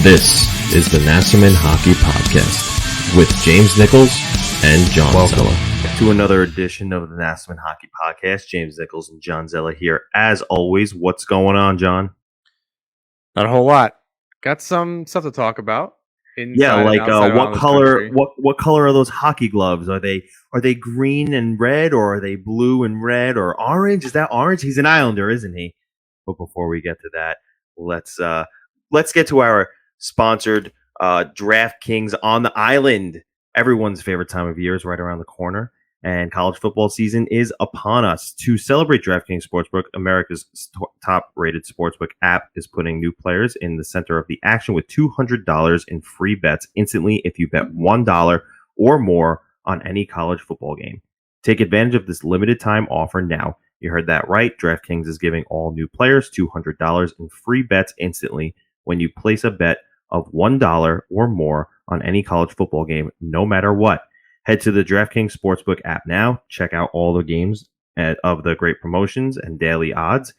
This is the Nasserman Hockey Podcast with James Nichols and John Zella. To another edition of the Nasserman Hockey Podcast. James Nichols and John Zella here. As always, what's going on, John? Not a whole lot. Got some stuff to talk about. What color? What color are those hockey gloves? Are they green and red, or are they blue and red, or orange? Is that orange? He's an Islander, isn't he? But before we get to that, let's get to our sponsored DraftKings on the Island. Everyone's favorite time of year is right around the corner, and college football season is upon us. To celebrate, DraftKings Sportsbook, America's top-rated sportsbook app, is putting new players in the center of the action with $200 in free bets instantly if you bet $1 or more on any college football game. Take advantage of this limited-time offer now. You heard that right. DraftKings is giving all new players $200 in free bets instantly when you place a bet of $1 or more on any college football game, no matter what. Head to the DraftKings Sportsbook app now. Check out all the games of the great promotions and daily odds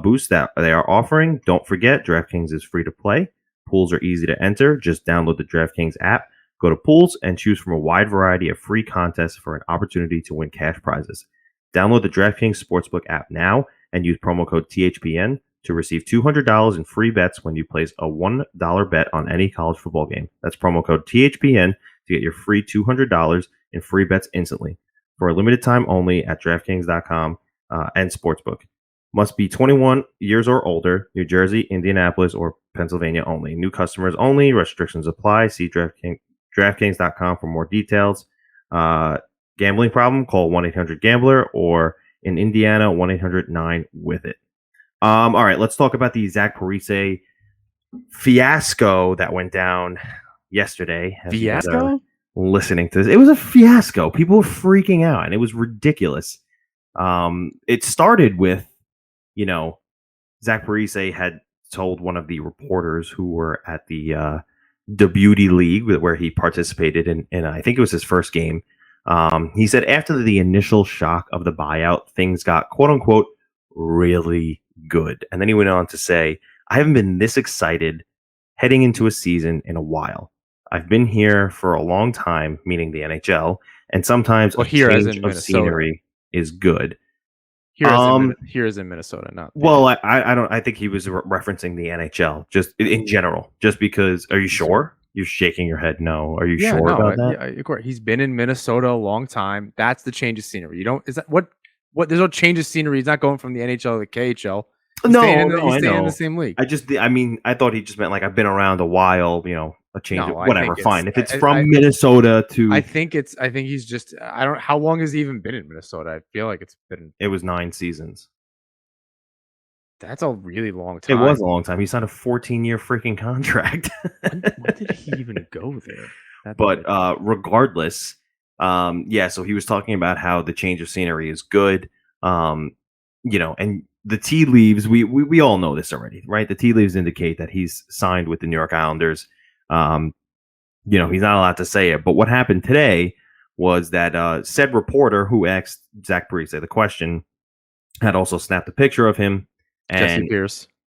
boosts that they are offering. Don't forget, DraftKings is free to play. Pools are easy to enter. Just download the DraftKings app, go to Pools, and choose from a wide variety of free contests for an opportunity to win cash prizes. Download the DraftKings Sportsbook app now and use promo code THPN to receive $200 in free bets when you place a $1 bet on any college football game. That's promo code THPN to get your free $200 in free bets instantly. For a limited time only at DraftKings.com and Sportsbook. Must be 21 years or older, New Jersey, Indianapolis, or Pennsylvania only. New customers only. Restrictions apply. See DraftKings.com for more details. Gambling problem? Call 1-800-GAMBLER, or in Indiana, 1-800-9-WITH-IT. All right, let's talk about the Zac Parise fiasco that went down yesterday. Fiasco? Listening to this, it was a fiasco. People were freaking out, and it was ridiculous. It started with, Zac Parise had told one of the reporters who were at the Beauty League where he participated in I think it was his first game. He said after the initial shock of the buyout, things got quote unquote really good. And then he went on to say, I haven't been this excited heading into a season in a while. I've been here for a long time, meaning the NHL, and sometimes a change of scenery is good. Here is in Minnesota, not. Well, I think he was referencing the NHL just in general. Just because, are you sure? You're shaking your head. No, are you sure about that? Yeah, of course. He's been in Minnesota a long time. That's the change of scenery. Is that what? There's no change of scenery. He's not going from the NHL to the KHL. He's staying in the same league. I thought he just meant like I've been around a while. A change of whatever. Fine. If it's from Minnesota to, I think he's just. I don't. How long has he even been in Minnesota? I feel like it was 9 seasons. That's a really long time. It was a long time. He signed a 14-year freaking contract. when did he even go there? But regardless, so he was talking about how the change of scenery is good. And the tea leaves, we all know this already, right? The tea leaves indicate that he's signed with the New York Islanders. He's not allowed to say it. But what happened today was that said reporter who asked Zac Parise the question had also snapped a picture of him. And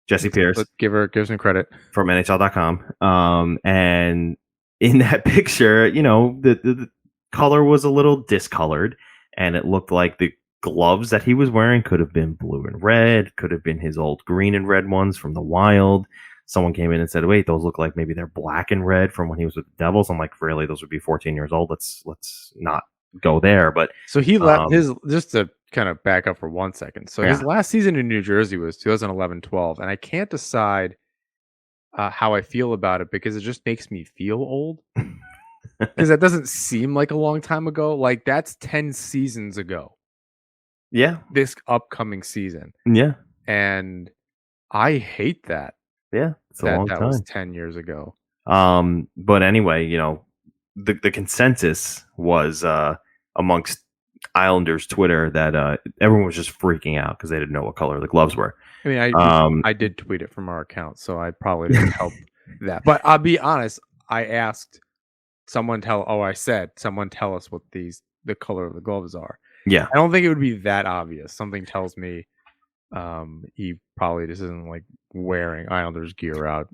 Jesse Pierce. Let's give him credit. From NHL.com. And in that picture, the color was a little discolored, and it looked like the gloves that he was wearing could have been blue and red, could have been his old green and red ones from the Wild. Someone came in and said, wait, those look like maybe they're black and red from when he was with the Devils. I'm like, really? Those would be 14 years old. Let's not go there. But so he left just to kind of back up for 1 second. So his last season in New Jersey was 2011-12, and I can't decide how I feel about it because it just makes me feel old. Because that doesn't seem like a long time ago. Like that's 10 seasons ago. Yeah. This upcoming season. Yeah. And I hate that. Yeah. It's a long time. That was 10 years ago. But anyway, the consensus was amongst Islanders Twitter that everyone was just freaking out because they didn't know what color the gloves were. I mean, I did tweet it from our account, so I probably didn't help that. But I'll be honest, I asked someone tell us what the color of the gloves are. Yeah. I don't think it would be that obvious. Something tells me he probably just isn't like wearing Islanders gear out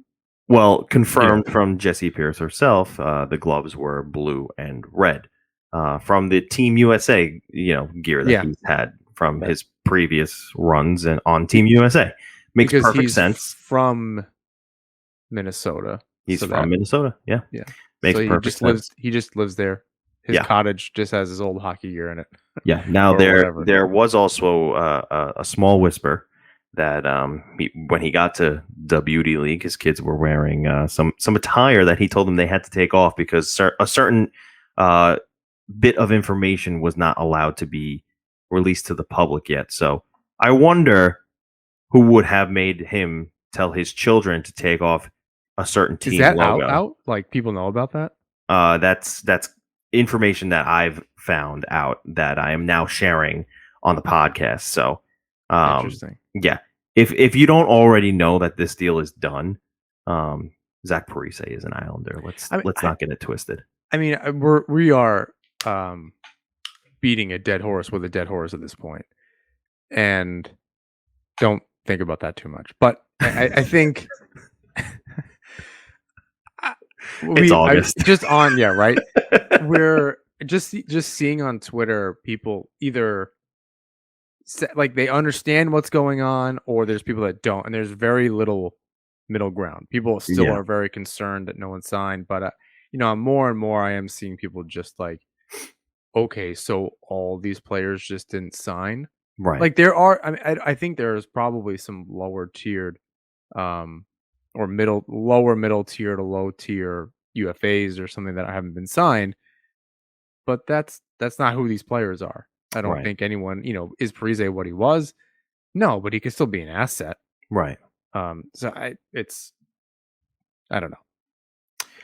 Well, confirmed from Jessie Pierce herself, the gloves were blue and red from the Team USA, gear that he's had from his previous runs and on Team USA. Makes because perfect he's sense. From Minnesota. He's from Minnesota. Yeah. Makes so perfect sense. He just lives there. His cottage just has his old hockey gear in it. Yeah. Now there was also a small whisper that when he got to the Beauty League, his kids were wearing some attire that he told them they had to take off because a certain bit of information was not allowed to be released to the public yet. So I wonder who would have made him tell his children to take off a certain team logo. Is that out? Like, people know about that? That's information that I've found out that I am now sharing on the podcast. So interesting. Yeah. If you don't already know that this deal is done, Zach Parise is an Islander. Let's not get it twisted. I mean, we are beating a dead horse with a dead horse at this point, and don't think about that too much. But I think it's August. Right. We're just seeing on Twitter people either like they understand what's going on, or there's people that don't, and there's very little middle ground. People still are very concerned that no one signed, but more and more I am seeing people just like, okay, so all these players just didn't sign, right? Like there are, I think there's probably some lower tiered, or lower middle tier to low tier UFAs or something that haven't been signed, but that's not who these players are. I don't think anyone, is Parise what he was? No, but he could still be an asset. Right. So I don't know.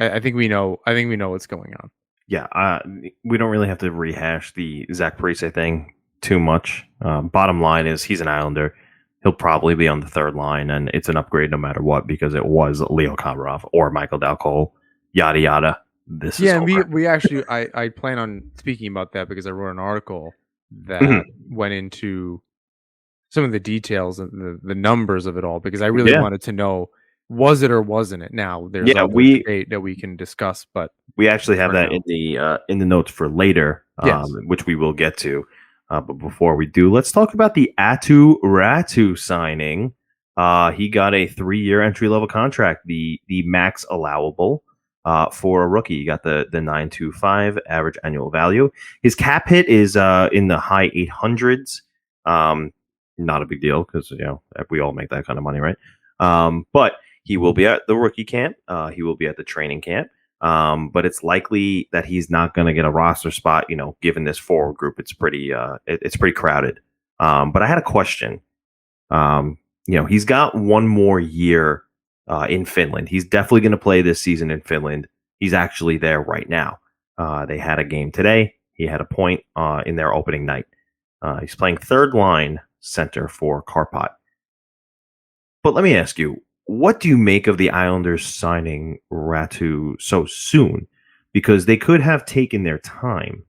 I think we know what's going on. Yeah. We don't really have to rehash the Zac Parise thing too much. Bottom line is he's an Islander. He'll probably be on the third line, and it's an upgrade no matter what because it was Leo Komarov or Michael Dalcol, yada yada. This is over. We actually I plan on speaking about that because I wrote an article that went into some of the details and the numbers of it all because I really wanted to know, was it or wasn't it? Now there's a debate that we can discuss, but we actually have that in the notes for later, which we will get to. But before we do, let's talk about the Aatu Raty signing. He got a 3-year entry level contract, the max allowable. For a rookie, you got the 925 average annual value. His cap hit is in the high 800s. Not a big deal because we all make that kind of money, right? But he will be at the rookie camp. He will be at the training camp. But it's likely that he's not going to get a roster spot. Given this forward group, it's pretty crowded. But I had a question. He's got one more year in Finland. He's definitely going to play this season in Finland. He's actually there right now. They had a game today. He had a point in their opening night. He's playing third line center for Karpat. But let me ask you, what do you make of the Islanders signing Raty so soon? Because they could have taken their time,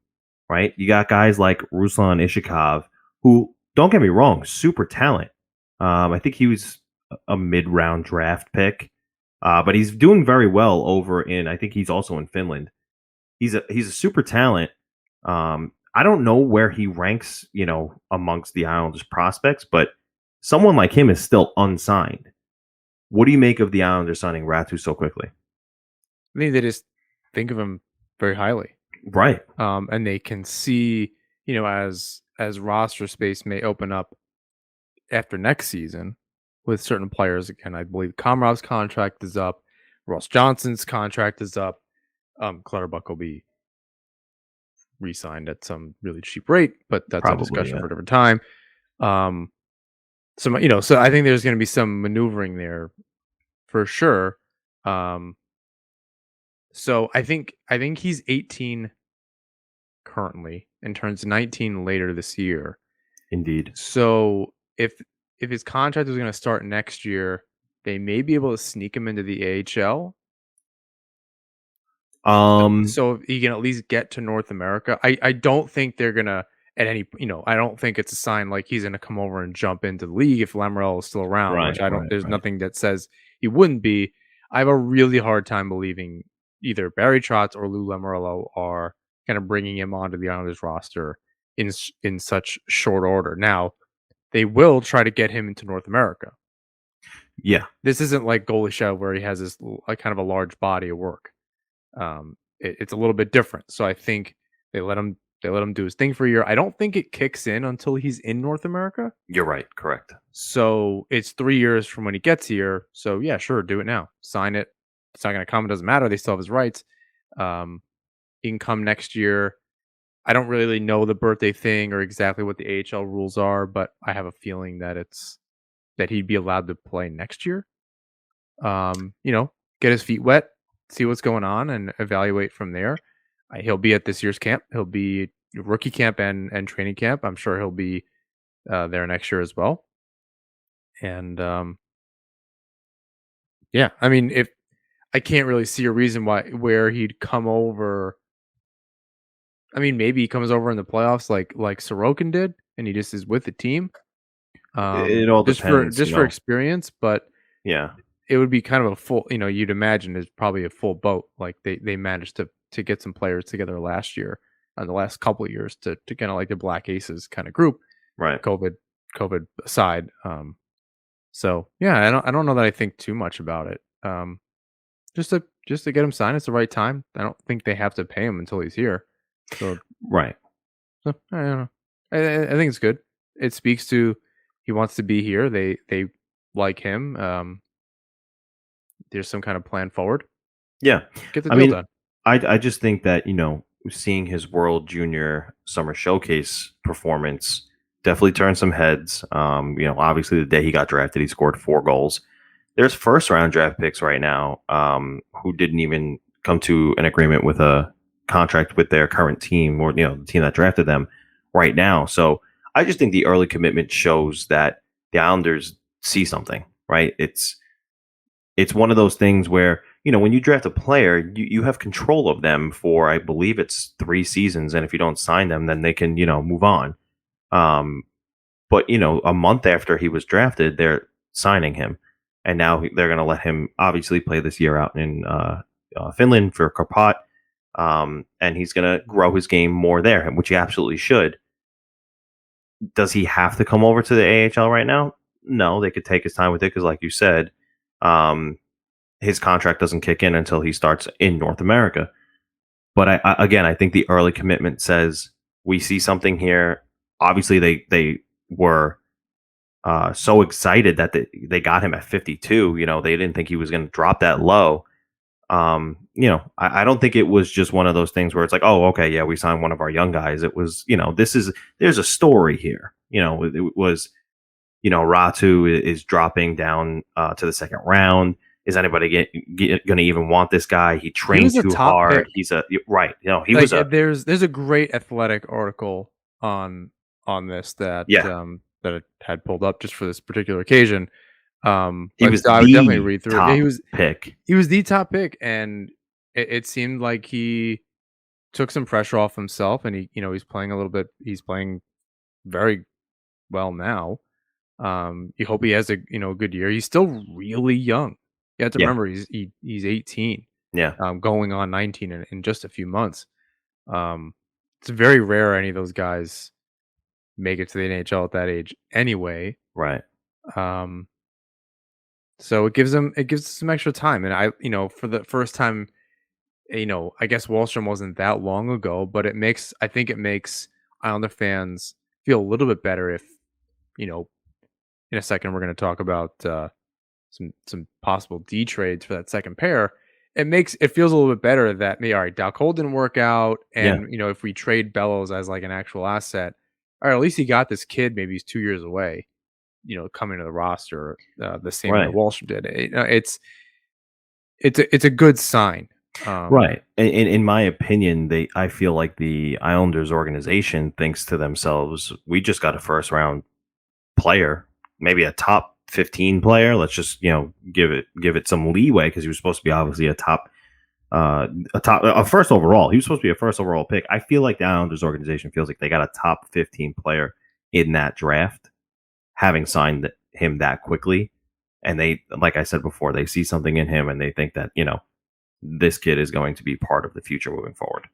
right? You got guys like Ruslan Ishikov, who, don't get me wrong, super talent. I think he was a mid-round draft pick, but he's doing very well over in. I think he's also in Finland. He's a super talent. I don't know where he ranks, amongst the Islanders prospects, but someone like him is still unsigned. What do you make of the Islanders signing Raty so quickly? I think they just think of him very highly, right? And they can see, as roster space may open up after next season. With certain players, again, I believe Komarov's contract is up. Ross Johnson's contract is up. Clutterbuck will be re-signed at some really cheap rate, but that's a discussion for a different time. So I think there's going to be some maneuvering there for sure. So I think he's 18 currently and turns 19 later this year. Indeed. So if his contract is going to start next year, they may be able to sneak him into the AHL. So he can at least get to North America. I don't think they're gonna at any. I don't think it's a sign like he's gonna come over and jump into the league if Lamorel is still around. Which I don't. There's nothing that says he wouldn't be. I have a really hard time believing either Barry Trotz or Lou Lamoriello are kind of bringing him onto the Islanders roster in such short order. Now, they will try to get him into North America. Yeah. This isn't like Goalie Show where he has this kind of a large body of work. It's a little bit different. So I think they let him do his thing for a year. I don't think it kicks in until he's in North America. You're right. Correct. So it's 3 years from when he gets here. So yeah, sure, do it now. Sign it. It's not going to come. It doesn't matter. They still have his rights. He can come next year. I don't really know the birthday thing or exactly what the AHL rules are, but I have a feeling that he'd be allowed to play next year. Get his feet wet, see what's going on, and evaluate from there. He'll be at this year's camp. He'll be rookie camp and training camp. I'm sure he'll be there next year as well. And yeah, I mean, if I can't really see a reason where he'd come over. I mean, maybe he comes over in the playoffs like Sorokin did, and he just is with the team. It all depends, for experience, but yeah, it would be kind of a full. You'd imagine it's probably a full boat. Like they managed to get some players together last year, and the last couple of years to kind of like the Black Aces kind of group, right? COVID aside. So yeah, I don't know that I think too much about it. Just to get him signed, it's the right time. I don't think they have to pay him until he's here. So right. So I don't know. I think it's good. It speaks to he wants to be here. They like him. There's some kind of plan forward. Yeah, get the deal done. I just think that seeing his World Junior Summer Showcase performance definitely turned some heads. Obviously the day he got drafted, he scored 4 goals. There's first round draft picks right now who didn't even come to an agreement with a contract with their current team or the team that drafted them right now. So I just think the early commitment shows that the Islanders see something, right? It's one of those things where when you draft a player, you have control of them for, I believe it's 3 seasons, and if you don't sign them, then they can move on. But a month after he was drafted, they're signing him, and now they're going to let him obviously play this year out in Finland for Karpat. And he's going to grow his game more there, which he absolutely should. Does he have to come over to the AHL right now? No, they could take his time with it because, like you said, his contract doesn't kick in until he starts in North America. But I think the early commitment says we see something here. Obviously, they were so excited that they got him at 52. They didn't think he was going to drop that low. I don't think it was just one of those things where it's like, oh, okay, yeah, we signed one of our young guys. It was, there's a story here. It was, Aatu is dropping down to the second round. Is anybody going to even want this guy? He trains too hard. Pick. He's right. He was there's a great Athletic article on this that that I had pulled up just for this particular occasion. I would definitely read through it. He was the top pick, and it seemed like he took some pressure off himself, and he's playing a little bit. He's playing very well now. You hope he has a good year. He's still really young. You have to remember he's 18. Yeah. Going on 19 in just a few months. It's very rare any of those guys make it to the NHL at that age anyway. Right. So it gives them some extra time. And for the first time, I guess Wahlstrom wasn't that long ago, but I think it makes Islander fans feel a little bit better if, in a second we're going to talk about some possible D trades for that second pair. It feels a little bit better that all right, Dow Cole didn't work out, and if we trade Bellows as like an actual asset, all right, at least he got this kid. Maybe he's 2 years away, coming to the roster the same way Wahlstrom did. It's a good sign, right? In my opinion, I feel like the Islanders organization thinks to themselves, we just got a first round player, maybe a top 15 player. Let's just give it some leeway because he was supposed to be obviously a first overall. He was supposed to be a first overall pick. I feel like the Islanders organization feels like they got a top 15 player in that draft, having signed him that quickly. And they, like I said before, they see something in him and they think that, this kid is going to be part of the future moving forward.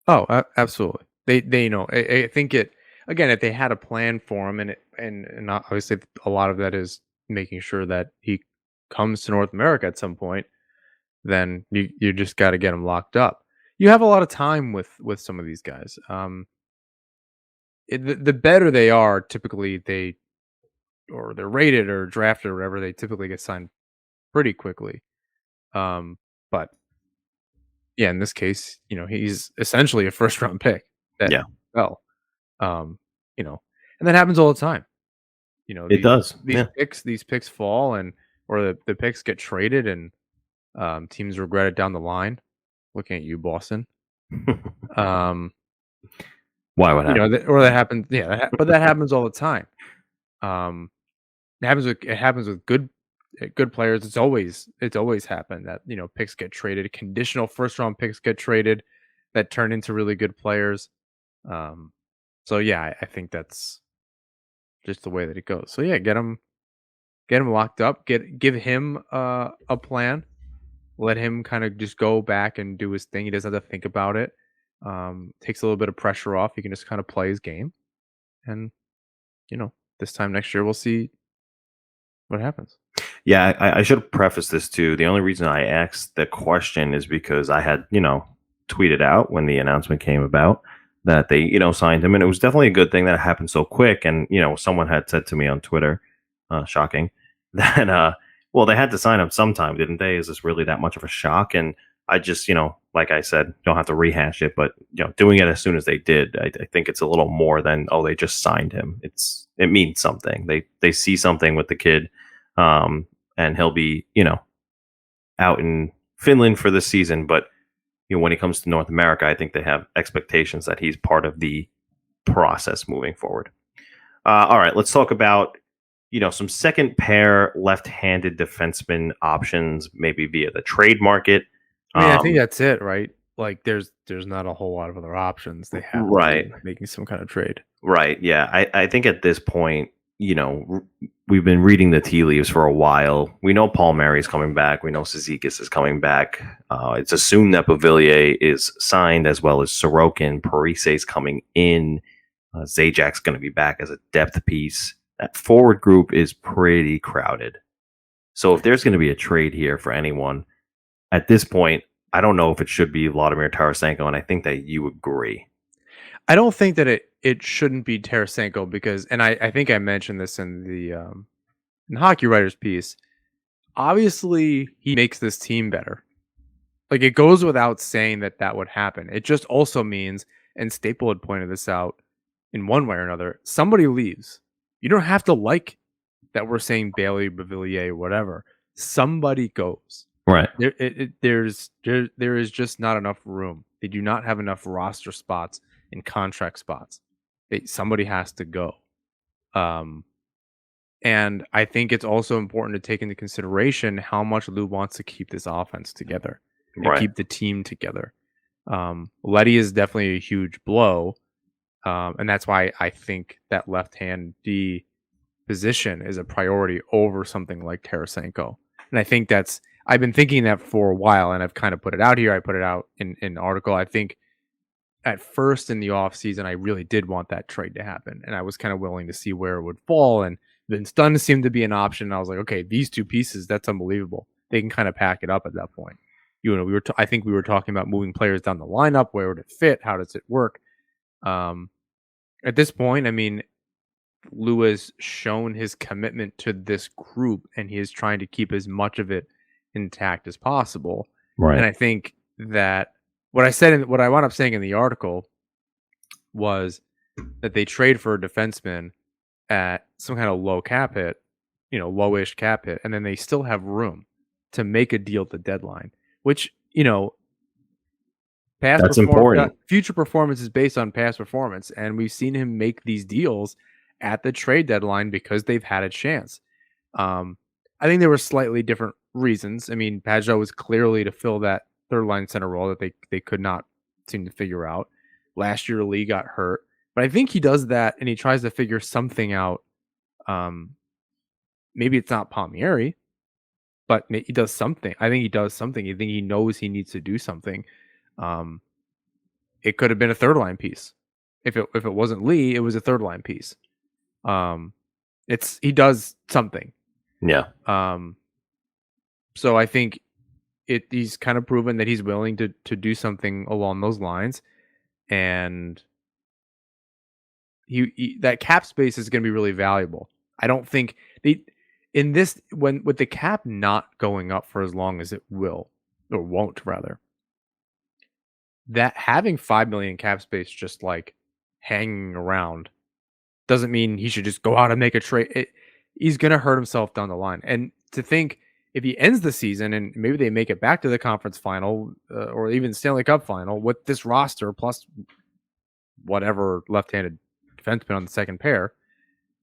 Oh, absolutely. They I think it again, if they had a plan for him, and obviously a lot of that is making sure that he comes to North America at some point, then you just got to get him locked up. You have a lot of time with some of these guys. The better they are, typically they're rated or drafted or whatever, they typically get signed pretty quickly. But yeah, in this case, he's essentially a first round pick. Yeah. Well, and that happens all the time. It does. These picks fall or the picks get traded and teams regret it down the line. Looking at you, Boston. Why would happen? Or that happens. Yeah, but that happens all the time. It happens with good players. It's always happened that picks get traded. Conditional first round picks get traded that turn into really good players. So yeah, I think that's just the way that it goes. So yeah, get him locked up. Give him a plan. Let him kind of just go back and do his thing. He doesn't have to think about it. Takes a little bit of pressure off. He can just kind of play his game, and this time next year we'll see what happens. Yeah, I should have prefaced this too. The only reason I asked the question is because I had tweeted out when the announcement came about that they signed him, and it was definitely a good thing that it happened so quick. And someone had said to me on Twitter, shocking, that well, they had to sign him sometime, didn't they? Is this really that much of a shock? And I just, like I said, don't have to rehash it, but doing it as soon as they did, I think it's a little more than they just signed him. It means something. They see something with the kid, and he'll be out in Finland for this season. But when he comes to North America, I think they have expectations that he's part of the process moving forward. All right, let's talk about some second pair left-handed defenseman options, maybe via the trade market. I think that's it, right? Like there's not a whole lot of other options. They have to be making some kind of trade. Right. Yeah. I think at this point, we've been reading the tea leaves for a while. We know Paul Mary's coming back. We know Cizikas is coming back. It's assumed that Beauvillier is signed, as well as Sorokin. Parise is coming in. Zajac's going to be back as a depth piece. That forward group is pretty crowded. So if there's going to be a trade here for anyone, at this point, I don't know if it should be Vladimir Tarasenko, and I think that you agree. I don't think that it shouldn't be Tarasenko because, and I think I mentioned this in the Hockey Writers piece, obviously he makes this team better. Like it goes without saying that would happen. It just also means, and Staple had pointed this out in one way or another, somebody leaves. You don't have to like that we're saying Bailey, Beauvillier, whatever. Somebody goes. Right. There is just not enough room. They do not have enough roster spots and contract spots. Somebody has to go. And I think it's also important to take into consideration how much Lou wants to keep this offense together and keep the team together. Letty is definitely a huge blow. And that's why I think that left-hand D position is a priority over something like Tarasenko. And I think I've been thinking that for a while, and I've kind of put it out here. I put it out in an article. I think at first in the offseason, I really did want that trade to happen. And I was kind of willing to see where it would fall. And Vince Dunn seemed to be an option. And I was like, okay, these two pieces, that's unbelievable. They can kind of pack it up at that point. I think we were talking about moving players down the lineup. Where would it fit? How does it work? At this point, I mean, Lou has shown his commitment to this group, and he is trying to keep as much of it intact as possible. Right. And I think that what I wound up saying in the article was that they trade for a defenseman at some kind of low cap hit, lowish cap hit, and then they still have room to make a deal at the deadline, which, that's important. Future performance is based on past performance, and we've seen him make these deals at the trade deadline because they've had a chance. I think there were slightly different reasons. I mean, Pajot was clearly to fill that third line center role that they could not seem to figure out. Last year, Lee got hurt, but I think he does that and he tries to figure something out maybe it's not Palmieri, but he does something. I think he does something. I think he knows he needs to do something. It could have been a third line piece. If it wasn't Lee, it was a third line piece. He does something. Yeah. So I think he's kind of proven that he's willing to do something along those lines, and he that cap space is going to be really valuable. I don't think with the cap not going up for as long as it will or won't rather, that having $5 million cap space just like hanging around doesn't mean he should just go out and make a trade. He's going to hurt himself down the line. And to think if he ends the season and maybe they make it back to the conference final or even Stanley Cup final with this roster plus whatever left-handed defenseman on the second pair,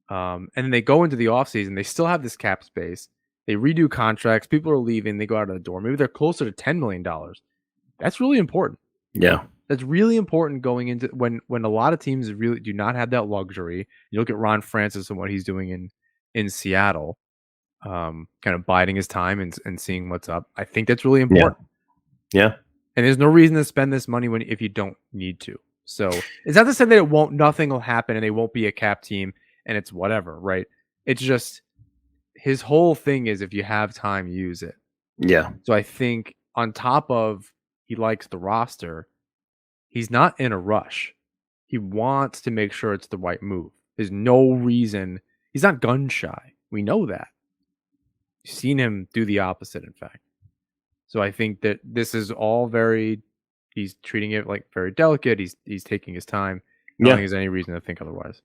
and then they go into the offseason, they still have this cap space. They redo contracts. People are leaving. They go out of the door. Maybe they're closer to $10 million. That's really important. Yeah. That's really important going into when a lot of teams really do not have that luxury. You look at Ron Francis and what he's doing in Seattle, kind of biding his time and seeing what's up. I think that's really important. Yeah. And there's no reason to spend this money if you don't need to. So it's not to say that nothing will happen and they won't be a cap team and it's whatever, right? It's just his whole thing is if you have time, use it. Yeah. So I think on top of he likes the roster, he's not in a rush. He wants to make sure it's the right move. There's no reason. He's not gun shy. We know that. You've seen him do the opposite, in fact. So I think that this is all he's treating it like very delicate. He's taking his time. I don't think there's any reason to think otherwise.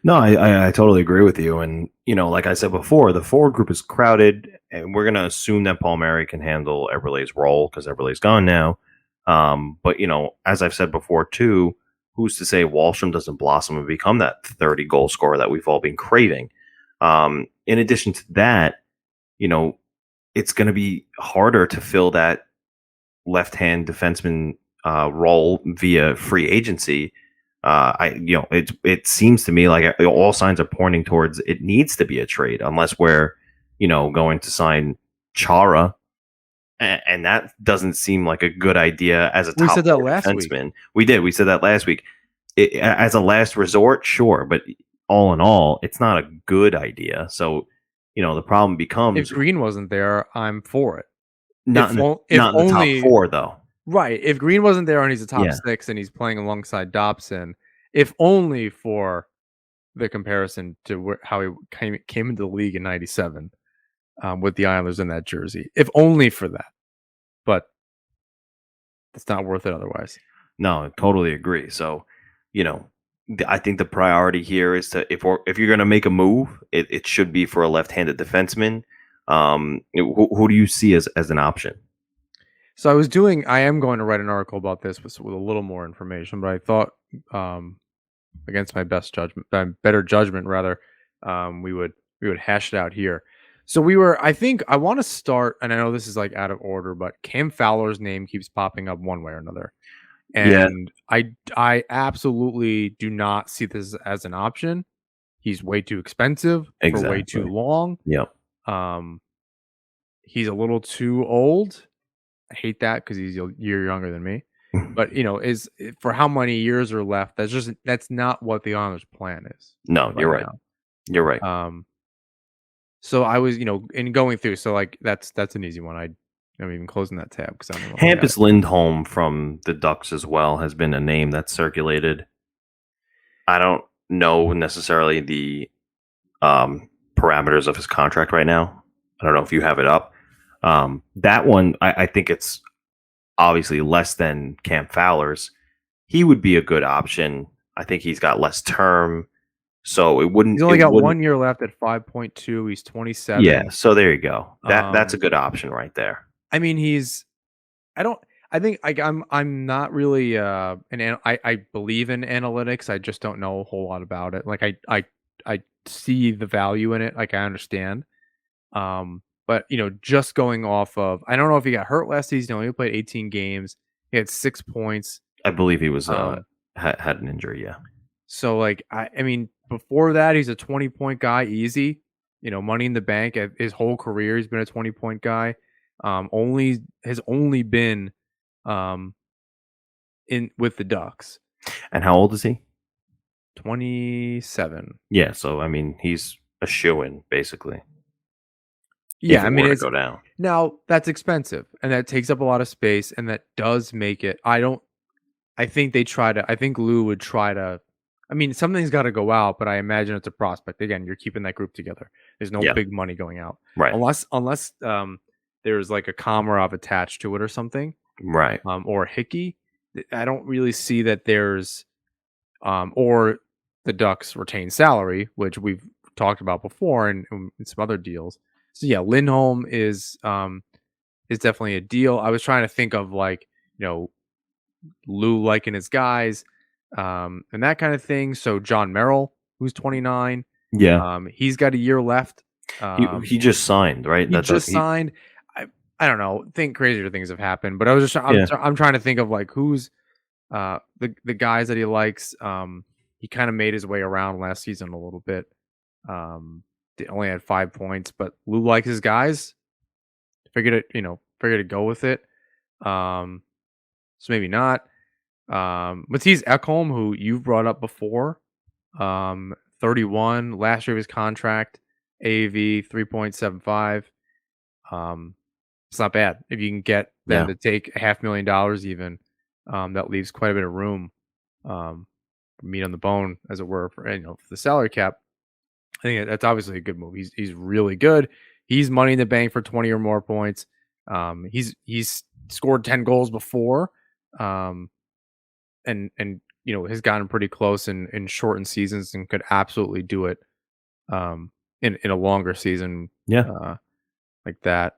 No, I totally agree with you. And, like I said before, the forward group is crowded, and we're going to assume that Palmieri can handle Eberle's role because Eberle's gone now. But, as I've said before, too, who's to say Wahlstrom doesn't blossom and become that 30 goal scorer that we've all been craving? In addition to that, it's going to be harder to fill that left-hand defenseman role via free agency. It seems to me like all signs are pointing towards it needs to be a trade unless we're, going to sign Chara. And that doesn't seem like a good idea as a top we said that last defenseman. Week. We said that last week. As a last resort, sure. But all in all, it's not a good idea. So, the problem becomes... If Green wasn't there, I'm for it. Not in the top four, though. Right. If Green wasn't there and he's a top six and he's playing alongside Dobson, if only for the comparison to how he came into the league in 97 with the Islanders in that jersey. If only for that. But it's not worth it otherwise. No, I totally agree. So, I think the priority here is to if you're going to make a move, it should be for a left-handed defenseman. Who do you see as an option? So I am going to write an article about this with a little more information, but I thought against my better judgment rather, we would hash it out here. So I want to start, and I know this is like out of order, but Cam Fowler's name keeps popping up one way or another. And I absolutely do not see this as an option. He's way too expensive for way too long. Yep. He's a little too old. I hate that because he's a year younger than me. But is for how many years are left? That's not what the Islanders' plan is. No, you're right. You're right. So I was, in going through. So like that's an easy one. I'm even closing that tab because I don't know. Hampus Lindholm from the Ducks as well has been a name that's circulated. I don't know necessarily the parameters of his contract right now. I don't know if you have it up. That one, I think it's obviously less than Cam Fowler's. He would be a good option. I think he's got less term, so it wouldn't. He's only got 1 year left at 5.2. He's 27. Yeah, so there you go. That's a good option right there. I mean, I'm not really I believe in analytics. I just don't know a whole lot about it. Like I see the value in it. Like I understand. But just going off of, I don't know if he got hurt last season. He only played 18 games. He had 6 points. I believe he was had an injury. Yeah. So like I mean, before that, he's a 20-point guy, easy. Money in the Bank. His whole career, he's been a 20-point guy. Has only been in with the Ducks. And how old is he? 27. Yeah, so I mean, he's a shoo-in basically. Yeah, I mean, it's go down. Now that's expensive, and that takes up a lot of space, and that does make it. I think Lou would try to. I mean, something's got to go out, but I imagine it's a prospect. Again, you're keeping that group together. There's no big money going out, right? Unless there's like a Komarov attached to it or something, right? Or Hickey. I don't really see that there's, or the Ducks retain salary, which we've talked about before, and some other deals. So yeah, Lindholm is definitely a deal. I was trying to think of like Lou liking his guys, and that kind of thing. So John Merrill, who's 29, he's got a year left. He just signed, right? Signed. I don't know. Think crazier things have happened, but I'm trying to think of like who's the guys that he likes. He kind of made his way around last season a little bit. They only had 5 points, but Lou likes his guys. Figured to go with it. So maybe not. Mattias Ekholm, who you've brought up before, 31, last year of his contract, AAV 3.75. It's not bad if you can get them to take $500,000 even. That leaves quite a bit of room, meat on the bone, as it were, for the salary cap. I think that's obviously a good move. He's really good. He's money in the bank for 20 or more points. He's scored 10 goals before, and has gotten pretty close in shortened seasons and could absolutely do it in a longer season. Like that.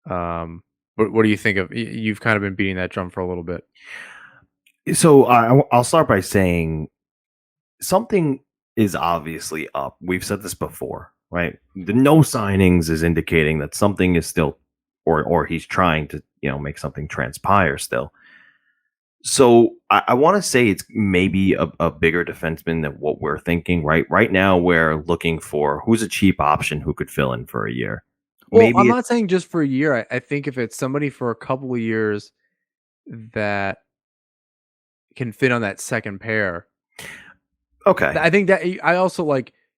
But what do you think of? You've kind of been beating that drum for a little bit. So I'll start by saying something is obviously up. We've said this before, right? The no signings is indicating that something is still, or he's trying to, make something transpire still. So I want to say it's maybe a bigger defenseman than what we're thinking, right? Right now, we're looking for who's a cheap option who could fill in for a year. Well, I'm not saying just for a year. I think if it's somebody for a couple of years that can fit on that second pair. Okay. I think that I also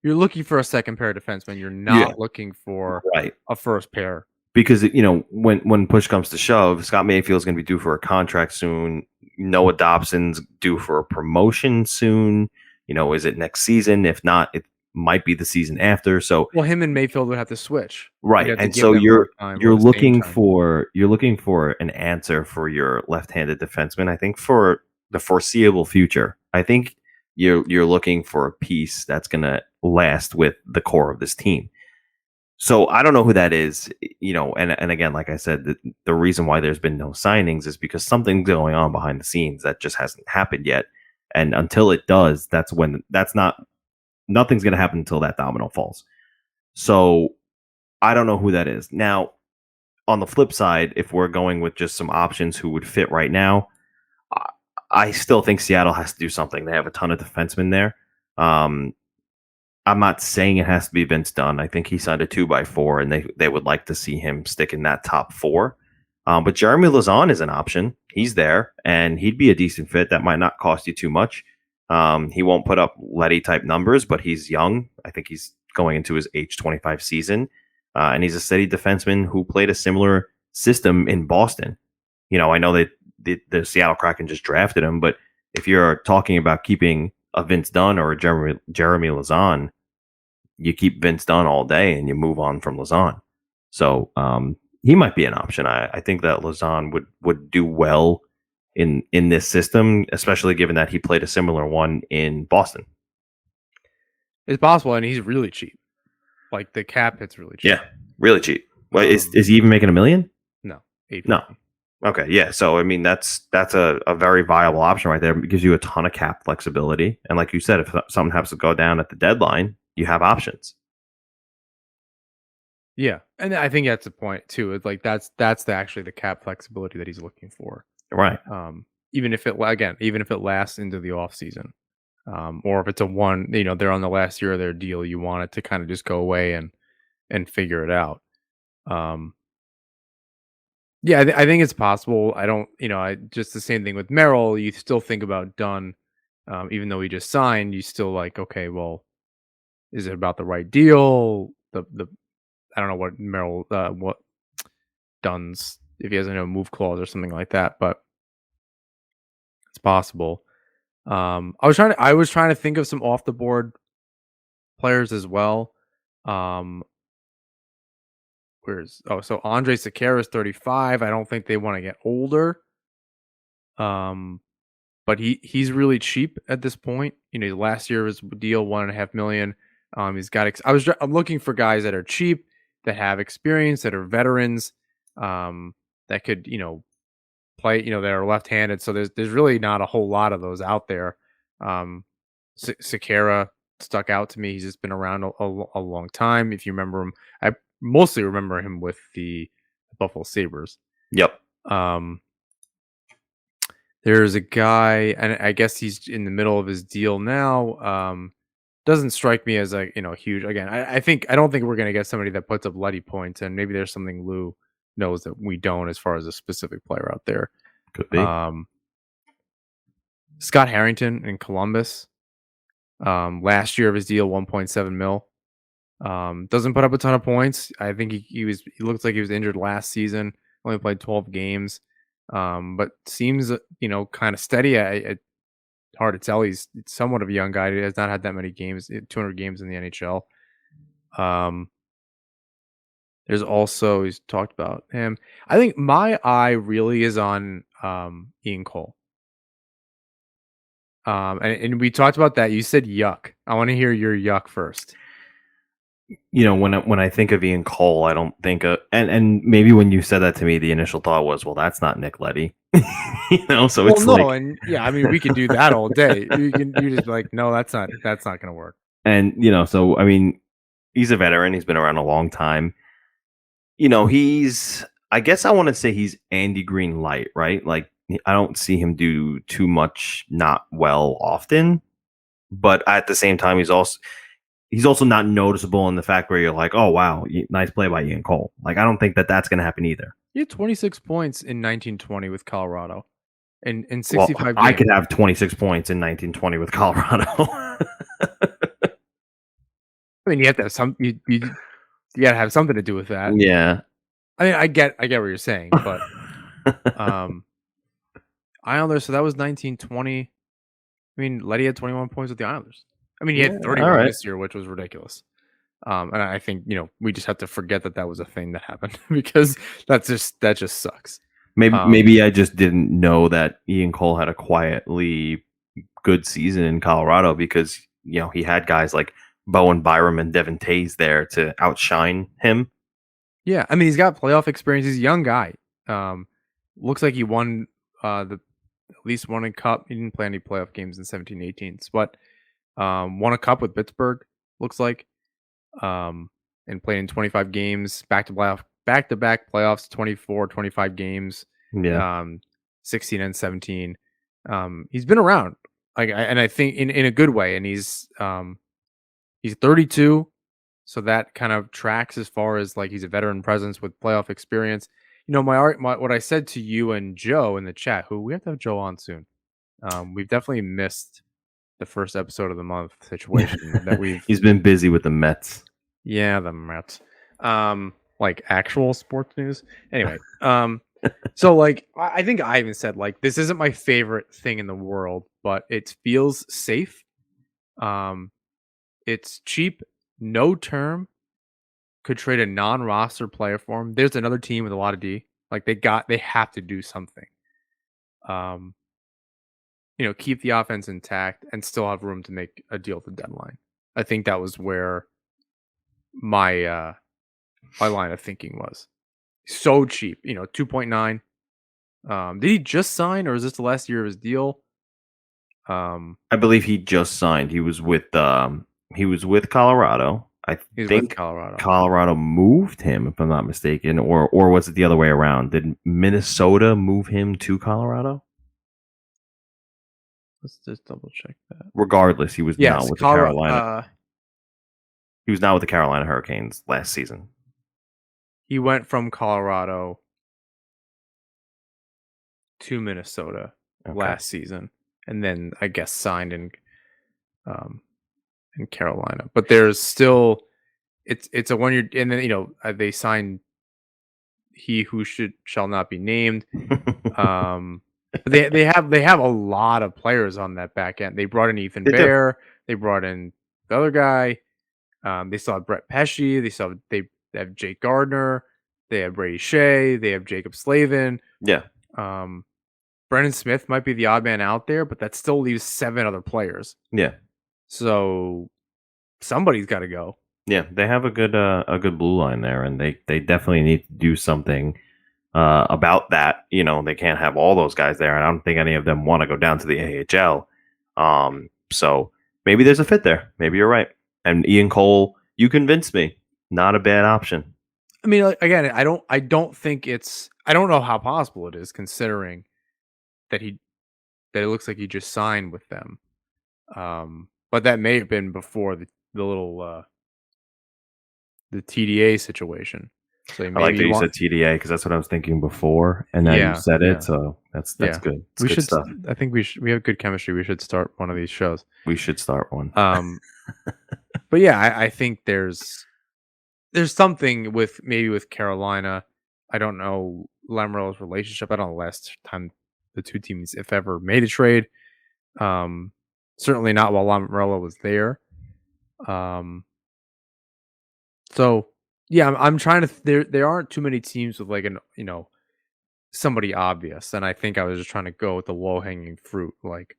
you're looking for a second pair of defensemen. You're not looking for a first pair. Because, when push comes to shove, Scott Mayfield's going to be due for a contract soon. Noah Dobson's due for a promotion soon. Is it next season? If not, it might be the season after. So, well, him and Mayfield would have to switch, right? And so you're looking for an answer for your left-handed defenseman. I think for the foreseeable future, I think you're looking for a piece that's going to last with the core of this team. So I don't know who that is, and again, like I said, the reason why there's been no signings is because something's going on behind the scenes that just hasn't happened yet. And until it does, nothing's going to happen until that domino falls. So I don't know who that is. Now, on the flip side, if we're going with just some options who would fit right now, I still think Seattle has to do something. They have a ton of defensemen there. I'm not saying it has to be Vince Dunn. I think he signed a 2x4, and they would like to see him stick in that top 4. But Jeremy Lauzon is an option. He's there, and he'd be a decent fit. That might not cost you too much. He won't put up Letty type numbers, but he's young. I think he's going into his age 25 season, and he's a steady defenseman who played a similar system in Boston. I know that the Seattle Kraken just drafted him, but if you're talking about keeping a Vince Dunn or a Jeremy Lauzon, you keep Vince Dunn all day and you move on from Lauzon. So he might be an option. I think that Lauzon would do well in this system, especially given that he played a similar one in Boston. It's possible, and he's really cheap. Like the cap hit's really cheap. Yeah, really cheap. Well, is he even making $1 million? No, no. Okay, yeah. So I mean, that's a very viable option right there. It gives you a ton of cap flexibility, and like you said, if something happens to go down at the deadline, you have options. Yeah, and I think that's the point too. It's like that's actually the cap flexibility that he's looking for, right? Even if it lasts into the off season, or if it's a one, they're on the last year of their deal, you want it to kind of just go away and and figure it out. Yeah, I think it's possible. I don't, just the same thing with Merrill. You still think about Dunn, even though he just signed. You still like, okay, well, is it about the right deal? The I don't know what Merrill, what Dunn's, if he has a move clause or something like that, but it's possible. I was trying to think of some off the board players as well. So Andre Sekera is 35. I don't think they want to get older. But he's really cheap at this point. Last year was deal $1.5 million. He's got. I'm looking for guys that are cheap, that have experience, that are veterans, that could play. That are left-handed. So there's really not a whole lot of those out there. Sekera stuck out to me. He's just been around a long time. If you remember him, I mostly remember him with the Buffalo Sabres. Yep. There's a guy, and I guess he's in the middle of his deal now. Doesn't strike me as huge. Again, I don't think we're gonna get somebody that puts up Letty points, and maybe there's something Lou knows that we don't as far as a specific player out there. Could be. Scott Harrington in Columbus. Last year of his deal, 1.7 mil. Doesn't put up a ton of points. I think he looks like he was injured last season. Only played 12 games. But seems kind of steady. Hard to tell. He's somewhat of a young guy. He has not had that many games, 200 games in the NHL. There's also, he's talked about him. I think my eye really is on Ian Cole. And we talked about that. You said yuck. I want to hear your yuck first. When I think of Ian Cole, I don't think of, and maybe when you said that to me, the initial thought was, well, that's not Nick Leddy. So it's and yeah, I mean, we could do that all day. You just be like, no, that's not going to work. And so I mean, he's a veteran. He's been around a long time. I guess I want to say he's Andy Green light, right? Like, I don't see him do too much not well often, but at the same time, he's also not noticeable in the fact where you're like, oh, wow, nice play by Ian Cole. Like, I don't think that's going to happen either. He had 26 points in 1920 with Colorado. In 65 games. I could have 26 points in 1920 with Colorado. I mean, you have to have some. You got to have something to do with that. Yeah. I mean, I get what you're saying, but Islanders. So that was 1920. I mean, Letty had 21 points with the Islanders. I mean, he had 31 this year, which was ridiculous. And I think we just have to forget that was a thing that happened because that just sucks. Maybe I just didn't know that Ian Cole had a quietly good season in Colorado because he had guys like Bowen Byram and Devin Tays there to outshine him. Yeah, I mean, he's got playoff experience. He's a young guy. Looks like he won at least won a cup. He didn't play any playoff games in 17-18s, but won a cup with Pittsburgh. Looks like, and played in 25 games, back-to-back playoffs, 24, 25 games. Yeah. 16 and 17. He's been around, and I think in a good way. And he's 32. So that kind of tracks as far as he's a veteran presence with playoff experience. What I said to you and Joe in the chat, who we have to have Joe on soon. We've definitely missed the first episode of the month situation that He's been busy with the Mets. Yeah, the Mets. Like actual sports news. Anyway, so I think I even said this isn't my favorite thing in the world, but it feels safe. It's cheap. No term, could trade a non-roster player for him. There's another team with a lot of D. They have to do something. Keep the offense intact and still have room to make a deal at the deadline. I think that was where my line of thinking was. So cheap, 2.9. Did he just sign, or is this the last year of his deal? I believe he just signed. He was with Colorado. I think Colorado moved him, if I'm not mistaken, or was it the other way around? Did Minnesota move him to Colorado? Let's just double check that. Regardless, he was not with Carolina. He was not with the Carolina Hurricanes last season. He went from Colorado to Minnesota last season, and then I guess signed in Carolina. But there's still it's a 1 year, and then they signed he who shall not be named. But they have a lot of players on that back end. They brought in Ethan Bear. They brought in the other guy. They still have Brett Pesce. They have Jake Gardner. They have Brady Shea. They have Jacob Slavin. Yeah. Brendan Smith might be the odd man out there, but that still leaves 7 other players. Yeah. So somebody's got to go. Yeah, they have a good blue line there, and they definitely need to do something about that. They can't have all those guys there, and I don't think any of them want to go down to the AHL. So maybe there's a fit there. Maybe you're right. And Ian Cole, you convinced me. Not a bad option. I mean, again, I don't think I don't know how possible it is, considering that it looks like he just signed with them. But that may have been before the little the TDA situation. So I like that you said TDA because that's what I was thinking before, and now you said it, so that's good. It's good stuff. I think we have good chemistry. We should start one of these shows. We should start one. But yeah, I think there's something with Carolina. I don't know Lamoriello's relationship. I don't know the last time the two teams, if ever, made a trade. Certainly not while Lamoriello was there. So yeah, I'm trying to. There aren't too many teams with like somebody obvious, and I think I was just trying to go with the low hanging fruit, like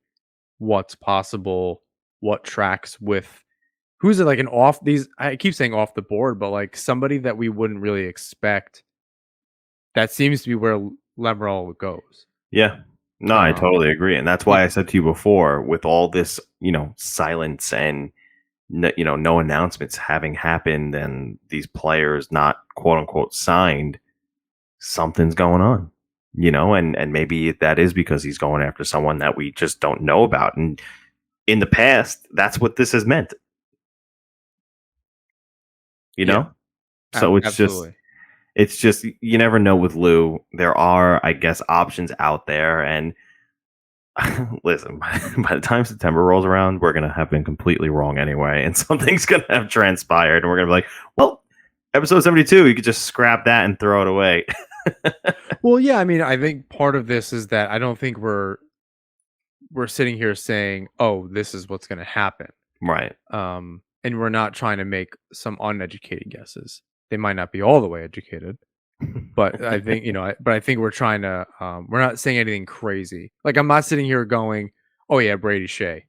what's possible, what tracks with who's it like an off these. I keep saying off the board, but like somebody that we wouldn't really expect. That seems to be where Lamoriello goes. Yeah. No, I totally agree, and that's why I said to you before, with all this, silence and no announcements having happened, and these players not quote unquote signed, something's going on, and maybe that is because he's going after someone that we just don't know about, and in the past, that's what this has meant, So it's absolutely. It's just, you never know with Lou. There are, I guess, options out there. And listen, by the time September rolls around, we're going to have been completely wrong anyway. And something's going to have transpired. And we're going to be like, well, episode 72, you could just scrap that and throw it away. Well, yeah, I mean, I think part of this is that I don't think we're sitting here saying, oh, this is what's going to happen. Right. And we're not trying to make some uneducated guesses. They might not be all the way educated, but I think, I think we're trying to, we're not saying anything crazy. Like, I'm not sitting here going, oh yeah, Brady Shea.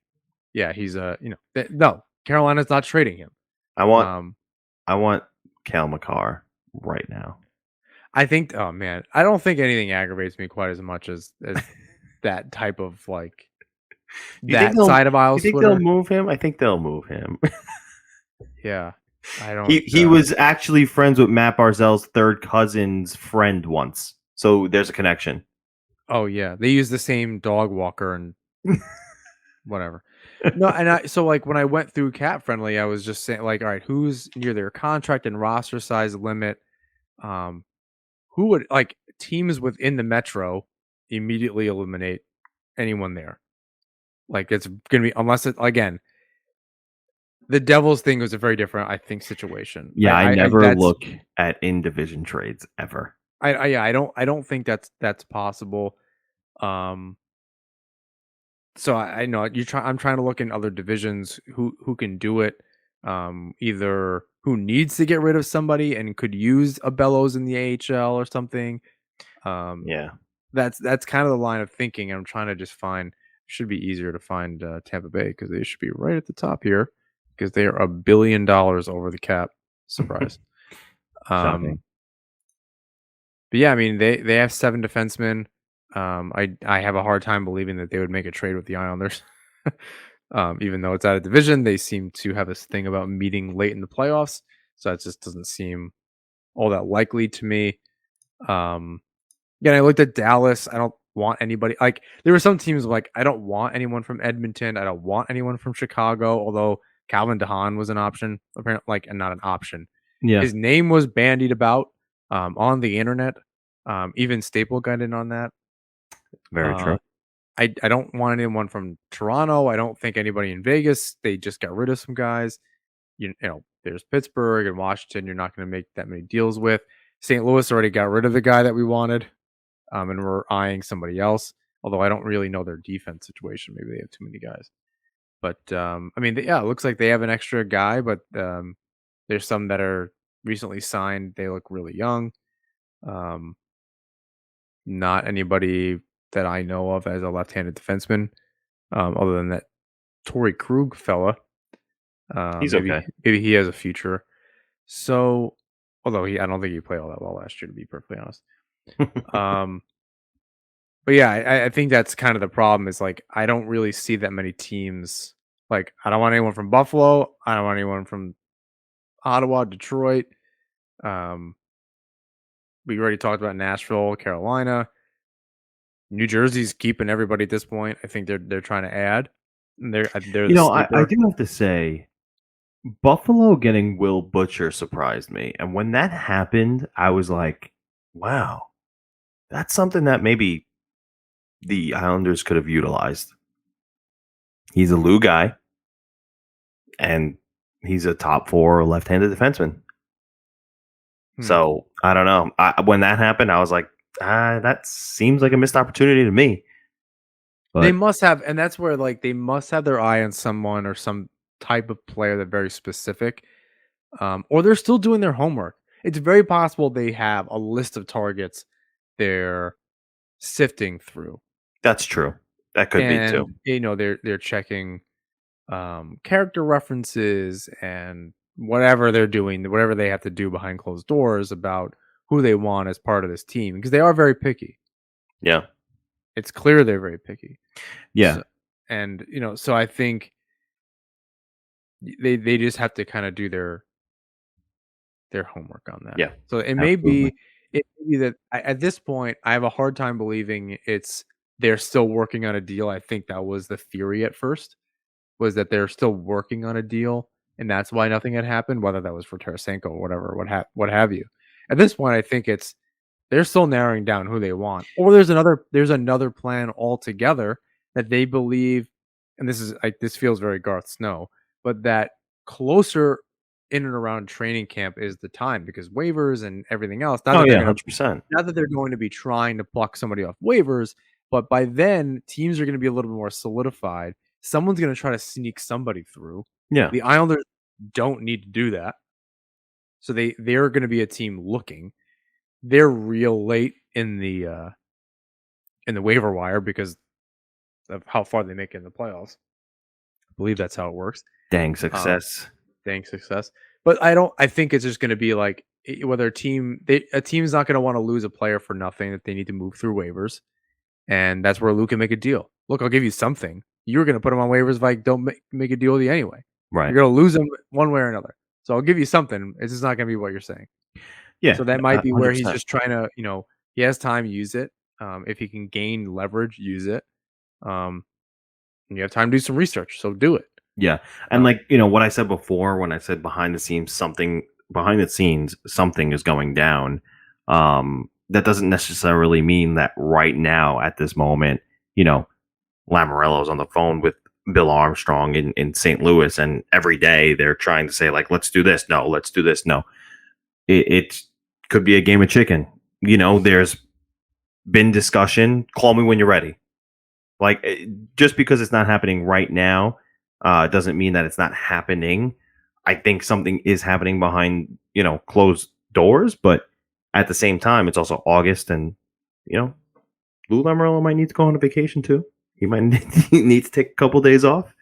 Yeah, he's no, Carolina's not trading him. I want Cal McCarr right now. I think, oh man, I don't think anything aggravates me quite as much as that type of like, that side of Isles. You think they'll move him? I think they'll move him. Yeah. I don't. He was actually friends with Matt Barzell's third cousin's friend once, so there's a connection. Oh yeah, they use the same dog walker and whatever. No, and so like when I went through Cap Friendly, I was just saying like, all right, who's near their contract and roster size limit? Who would like teams within the Metro immediately eliminate anyone there? Like it's gonna be unless it again. The Devils thing was a very different, I think, situation. Yeah, I never look at in-division trades ever. I don't think that's possible. So I know I'm trying to look in other divisions who can do it. Either who needs to get rid of somebody and could use a Bellows in the AHL or something. Yeah, that's kind of the line of thinking. I'm trying to just find. Should be easier to find Tampa Bay because they should be right at the top here. Because they are $1 billion over the cap. Surprise. But yeah, I mean they have 7 defensemen. I have a hard time believing that they would make a trade with the Islanders. Even though it's out of division, they seem to have this thing about meeting late in the playoffs. So it just doesn't seem all that likely to me. Again, I looked at Dallas. I don't want anybody like there were some teams like I don't want anyone from Edmonton. I don't want anyone from Chicago, although Calvin DeHaan was an option, apparently, and not an option. Yeah. His name was bandied about on the internet. Even Staple got in on that. Very true. I don't want anyone from Toronto. I don't think anybody in Vegas. They just got rid of some guys. You know, there's Pittsburgh and Washington. You're not going to make that many deals with. St. Louis already got rid of the guy that we wanted, and we're eyeing somebody else. Although I don't really know their defense situation. Maybe they have too many guys. But I mean, it looks like they have an extra guy, but there's some that are recently signed. They look really young. Not anybody that I know of as a left-handed defenseman, other than that Torrey Krug fella. He's maybe, okay. Maybe he has a future. So, although I don't think he played all that well last year, to be perfectly honest. But yeah, I think that's kind of the problem. Is like I don't really see that many teams. Like I don't want anyone from Buffalo. I don't want anyone from Ottawa, Detroit. We already talked about Nashville, Carolina. New Jersey's keeping everybody at this point. I think they're trying to add. They're I do have to say, Buffalo getting Will Butcher surprised me, and when that happened, I was like, "Wow, that's something that maybe the Islanders could have utilized." He's a Lou guy, and he's a top 4 left-handed defenseman. So I don't know. When that happened, I was like, that seems like a missed opportunity to me. But they must have, and that's where like they must have their eye on someone or some type of player that's very specific, or they're still doing their homework. It's very possible they have a list of targets they're sifting through. That's true. That could be too. You know, they're checking character references and whatever they're doing, whatever they have to do behind closed doors about who they want as part of this team, because they are very picky. Yeah. It's clear they're very picky. Yeah. So, and, you know, so I think they just have to kind of do their homework on that. Yeah. So it may be that at this point, I have a hard time believing they're still working on a deal. I think that was the theory at first, was that they're still working on a deal, and that's why nothing had happened, whether that was for Tarasenko or whatever, what have you. At this point, I think they're still narrowing down who they want, or there's another plan altogether that they believe, and this feels very Garth Snow, but that closer in and around training camp is the time, because waivers and everything else. 100%. Not that they're going to be trying to pluck somebody off waivers, but by then teams are going to be a little bit more solidified. Someone's going to try to sneak somebody through. Yeah, the Islanders don't need to do that, so they're going to be a team looking. They're real late in the waiver wire because of how far they make it in the playoffs. I believe that's how it works. Dang success. But I think it's just going to be like whether a team's not going to want to lose a player for nothing, that they need to move through waivers, and that's where Lou can make a deal. Look, I'll give you something. You're going to put him on waivers if I don't make a deal with you anyway. Right. You're going to lose him one way or another. So I'll give you something. It's just not going to be what you're saying. Yeah. So that might be where he's just trying to, he has time, use it. If he can gain leverage, use it. And you have time to do some research, so do it. Yeah. And what I said before, when I said behind the scenes something is going down, that doesn't necessarily mean that right now at this moment, Lamoriello's on the phone with Bill Armstrong in St. Louis, and every day they're trying to say, like, let's do this. No, let's do this. No. It could be a game of chicken. There's been discussion. Call me when you're ready. Like, just because it's not happening right now doesn't mean that it's not happening. I think something is happening behind, closed doors, but at the same time, it's also August, and, Lou Lamoriello might need to go on a vacation too. He might need to take a couple days off.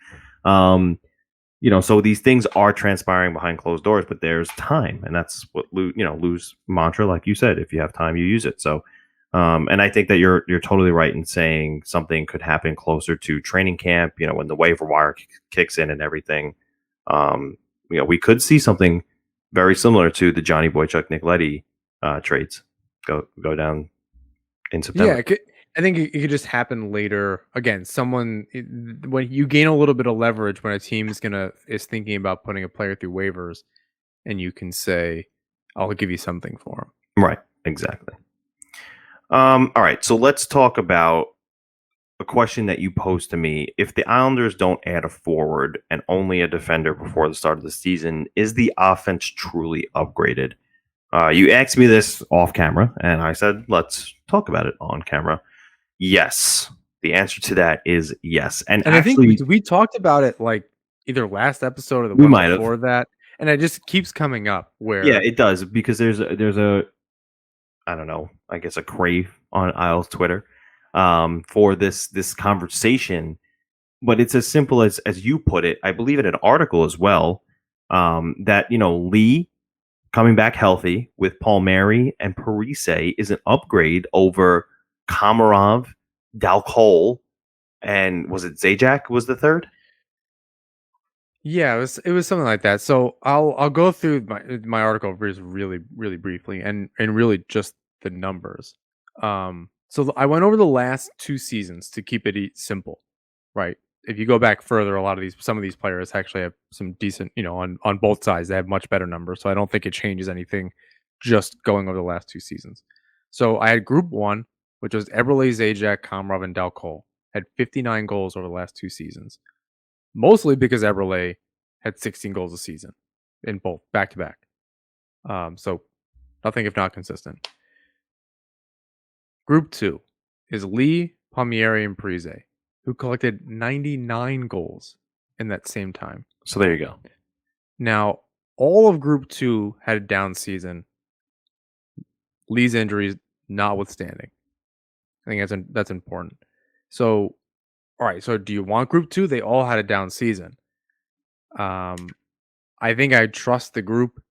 So these things are transpiring behind closed doors, but there's time, and that's what Lou's mantra, like you said, if you have time, you use it. So, and I think that you're totally right in saying something could happen closer to training camp, when the waiver wire kicks in and everything. We could see something very similar to the Johnny Boychuk, Nick Leddy trades go down in September. Yeah, I think it could just happen later. Again, when you gain a little bit of leverage when a team is thinking about putting a player through waivers, and you can say, "I'll give you something for him." Right. Exactly. All right. So let's talk about a question that you posed to me. If the Islanders don't add a forward and only a defender before the start of the season, is the offense truly upgraded? You asked me this off camera, and I said, let's talk about it on camera. Yes. The answer to that is yes. And actually, I think we talked about it like either last episode or the we one might before have. that, and it just keeps coming up. Yeah, it does, because there's a I don't know, I guess a crave on Isles Twitter for this conversation. But it's as simple as you put it. I believe in an article as well, that Lee coming back healthy with Palmieri and Parise is an upgrade over Komarov, Dalcol, and was it Zajac was the third? Yeah, it was something like that. So I'll go through my article really briefly and really just the numbers. So I went over the last 2 seasons to keep it simple, right? If you go back further, some of these players actually have some decent, on both sides, they have much better numbers. So I don't think it changes anything just going over the last 2 seasons. So I had Group 1, which was Eberle, Zajac, Komarov, and Dalcol, had 59 goals over the last 2 seasons. Mostly because Eberle had 16 goals a season in both back to back. So nothing if not consistent. Group 2 is Lee, Palmieri, and Parise, who collected 99 goals in that same time. So there you go. Now, all of Group 2 had a down season. Lee's injuries notwithstanding. I think that's important. So, all right. So, do you want Group 2? They all had a down season. I think I trust the group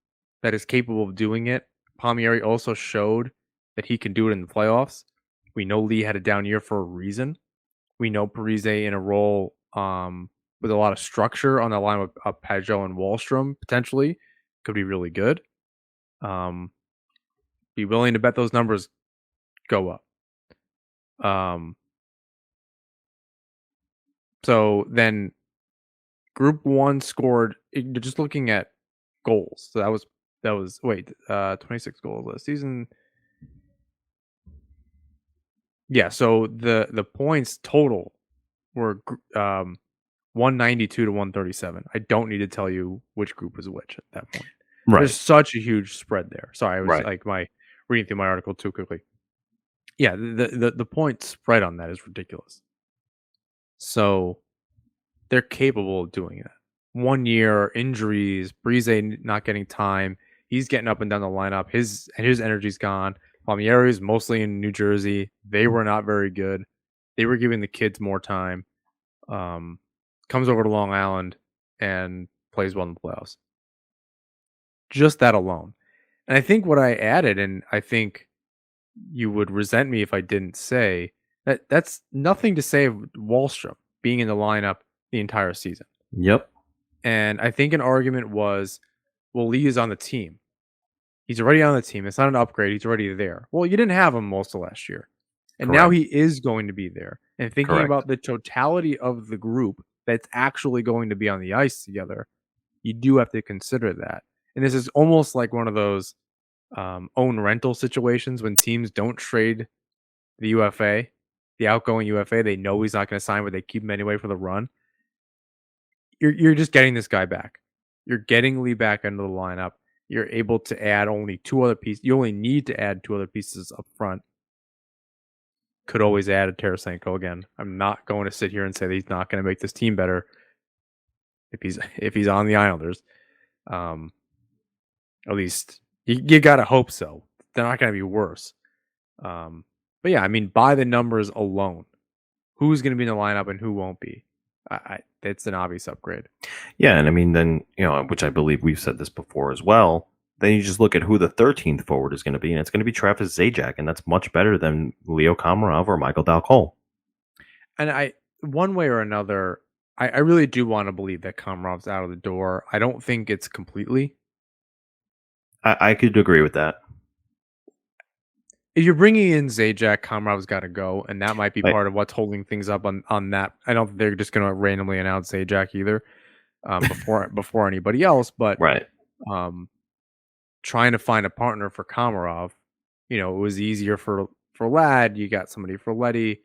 that is capable of doing it. Palmieri also showed that he can do it in the playoffs. We know Lee had a down year for a reason. We know Parise in a role with a lot of structure on the line with Pajot and Wallstrom potentially could be really good. Be willing to bet those numbers go up. So then Group 1 scored, just looking at goals. So that was 26 goals last season. Yeah, so the points total were 192 to 137. I don't need to tell you which group was which at that point. Right. There's such a huge spread there. Sorry, I was right. reading through my article too quickly. Yeah, the point spread on that is ridiculous. So they're capable of doing it. 1 year, injuries, Parise not getting time. He's getting up and down the lineup. His energy's gone. Palmieri is mostly in New Jersey. They were not very good. They were giving the kids more time. Comes over to Long Island and plays well in the playoffs. Just that alone. And I think what I added, and I think you would resent me if I didn't say, that's nothing to say of Wallstrom being in the lineup the entire season. Yep. And I think an argument was, well, Lee is on the team. He's already on the team. It's not an upgrade. He's already there. Well, you didn't have him most of last year. And now he is going to be there. And thinking about the totality of the group that's actually going to be on the ice together, you do have to consider that. And this is almost like one of those own rental situations when teams don't trade the UFA, the outgoing UFA. They know he's not going to sign, but they keep him anyway for the run. You're just getting this guy back. You're getting Lee back into the lineup. You're able to add only 2 other pieces. You only need to add 2 other pieces up front. Could always add a Tarasenko again. I'm not going to sit here and say that he's not going to make this team better if he's on the Islanders. At least you got to hope so. They're not going to be worse. But yeah, I mean, by the numbers alone, who's going to be in the lineup and who won't be? It's an obvious upgrade. Yeah, and I mean, then, which I believe we've said this before as well, then you just look at who the 13th forward is going to be, and it's going to be Travis Zajac, and that's much better than Leo Komarov or Michael Dalcol. And one way or another, I really do want to believe that Komarov's out of the door. I don't think it's completely. I could agree with that. if you're bringing in Zajac, Komarov's got to go, and that might be part of what's holding things up on that. I don't think they're just going to randomly announce Zajac either before anybody else. But trying to find a partner for Komarov, it was easier for Ladd. You got somebody for Letty,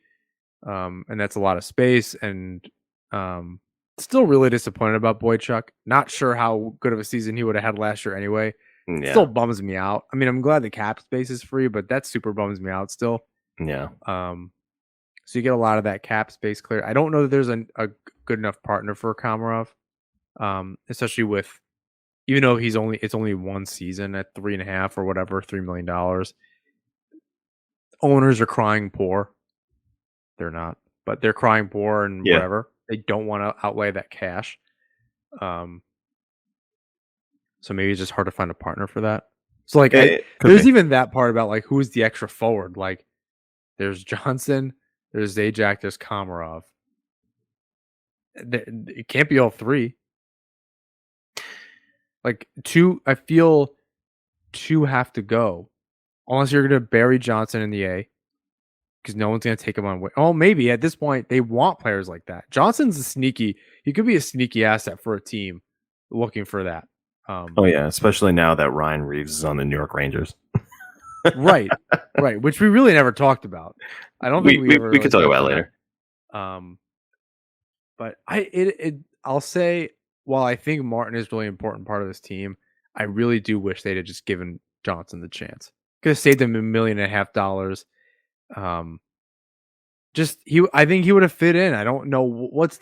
and that's a lot of space. And still really disappointed about Boychuk. Not sure how good of a season he would have had last year anyway. Yeah. Still bums me out. I mean, I'm glad the cap space is free, but that super bums me out still. Yeah. So you get a lot of that cap space clear. I don't know that there's a good enough partner for Komarov, especially with, even though it's only one season at 3.5 or whatever, $3 million. Owners are crying poor. They're not, but they're crying poor and whatever. They don't want to outlay that cash. So maybe it's just hard to find a partner for that. So like, there's even that part about like who's the extra forward. Like, there's Johnson, there's Zajac, there's Komarov. It can't be all three. Like I feel two have to go, unless you're going to bury Johnson in the A, because no one's going to take him on. Oh, maybe at this point they want players like that. Johnson's he could be a sneaky asset for a team looking for that. Especially now that Ryan Reeves is on the New York Rangers. right, which we really never talked about. I don't think we could talk about it later. But I'll say, while I think Martin is a really important part of this team, I really do wish they'd have just given Johnson the chance. Could have saved him $1.5 million. I think he would have fit in. I don't know what's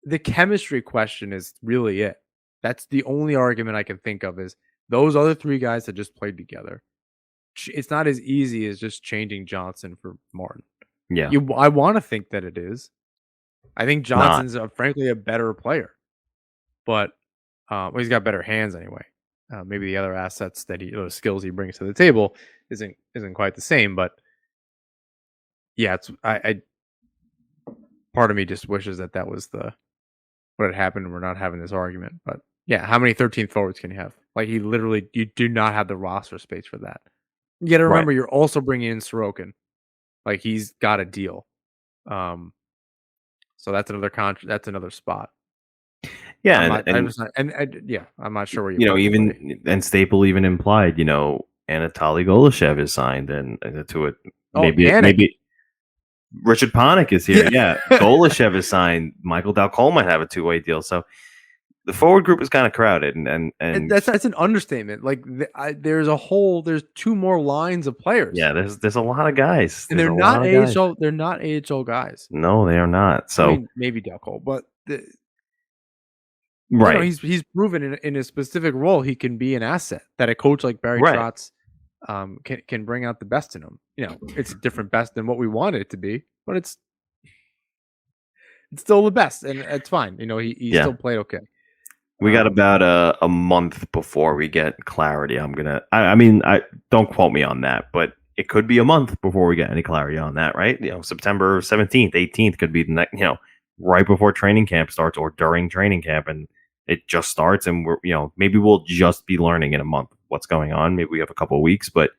the chemistry question is really it. That's the only argument I can think of, is those other three guys that just played together. It's not as easy as just changing Johnson for Martin. Yeah. I want to think that it is. I think Johnson's frankly a better player, but he's got better hands anyway. Maybe the other assets that those skills he brings to the table isn't quite the same, but yeah, I part of me just wishes that was what had happened and we're not having this argument. But yeah, how many 13th forwards can you have? Like, you do not have the roster space for that. You got to remember, you're also bringing in Sorokin. Like, he's got a deal. So that's another contract. That's another spot. Yeah, I'm not sure where you. And Staple even implied, Anatoly Golishev is signed, and to it maybe Richard Panik is here. Yeah, Golishev is signed. Michael Dalcol might have a 2-way deal. So the forward group is kind of crowded, and that's an understatement. Like, there's 2 more lines of players. Yeah, there's a lot of guys, and they're not AHL. They're not AHL guys. No, they are not. So maybe Dalcol, but right, he's proven in a specific role he can be an asset that a coach like Barry Trotz can bring out the best in him. It's a different best than what we wanted it to be, but it's still the best, and it's fine. He still played okay. We got about a month before we get clarity. I mean, don't quote me on that, but it could be a month before we get any clarity on that, right? September 17th, 18th could be the next, right before training camp starts or during training camp, and it just starts, and we're, maybe we'll just be learning in a month what's going on. Maybe we have a couple of weeks, but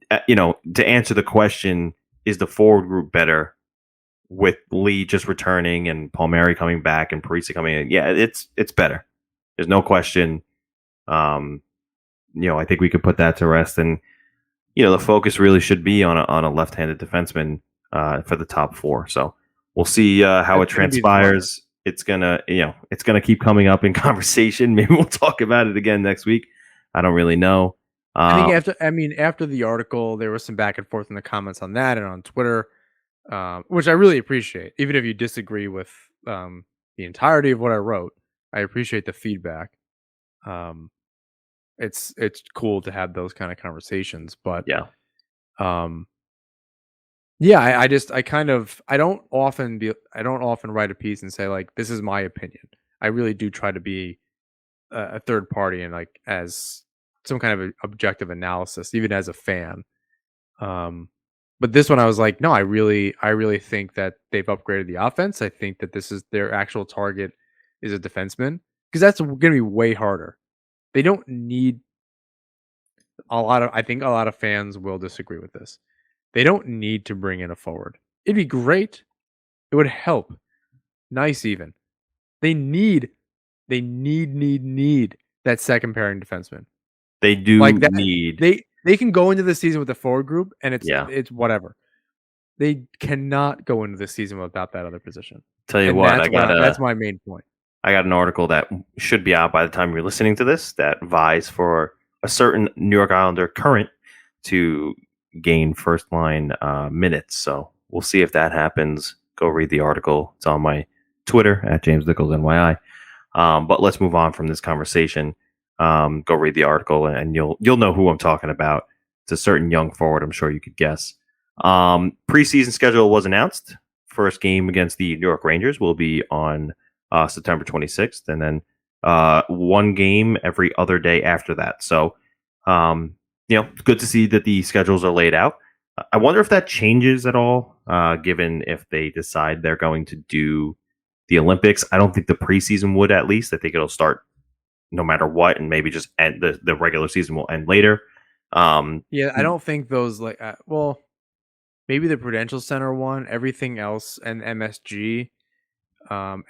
to answer the question, is the forward group better with Lee just returning and Palmieri coming back and Parise coming in? Yeah, it's better. There's no question. I think we could put that to rest, and the focus really should be on a left-handed defenseman for the top 4. So we'll see how it transpires. It's gonna keep coming up in conversation. Maybe we'll talk about it again next week. I don't really know. I think after the article, there was some back and forth in the comments on that and on Twitter, which I really appreciate. Even if you disagree with the entirety of what I wrote, I appreciate the feedback. It's cool to have those kind of conversations, but I don't often write a piece and say, like, this is my opinion. I really do try to be a third party and, like, as some kind of objective analysis, even as a fan. But this one I was like, no, I really think that they've upgraded the offense. I think that this is their actual target is a defenseman, because that's going to be way harder. They don't need I think a lot of fans will disagree with this. They don't need to bring in a forward. It'd be great. It would help. Nice even. They need that second pairing defenseman. They do like that. need. They can go into the season with a forward group, and it's whatever. They cannot go into the season without that other position. Tell you what, that's my main point. I got an article that should be out by the time you're listening to this that vies for a certain New York Islander current to gain first line minutes. So we'll see if that happens. Go read the article. It's on my Twitter at James Nichols NYI. But let's move on from this conversation. Go read the article and you'll know who I'm talking about. It's a certain young forward. I'm sure you could guess. Preseason schedule was announced. First game against the New York Rangers will be on September 26th, and then one game every other day after that. So, it's good to see that the schedules are laid out. I wonder if that changes at all, given if they decide they're going to do the Olympics. I don't think the preseason would, at least. I think it'll start no matter what, and maybe just end the regular season will end later. I don't think those maybe the Prudential Center one. Everything else and MSG.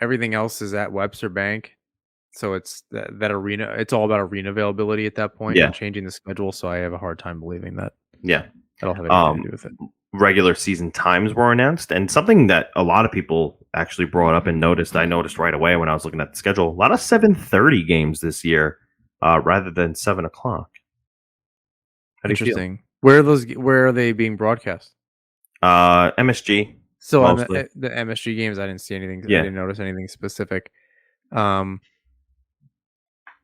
Everything else is at Webster Bank, so it's that arena. It's all about arena availability at that point. And changing the schedule, so I have a hard time believing that. Yeah, that'll have anything to do with it. Regular season times were announced, and something that a lot of people actually brought up and noticed. I noticed right away when I was looking at the schedule. A lot of 7:30 games this year, rather than 7:00. Interesting. Where are they being broadcast? MSG. So on the MSG games, I didn't see anything. I didn't notice anything specific. Could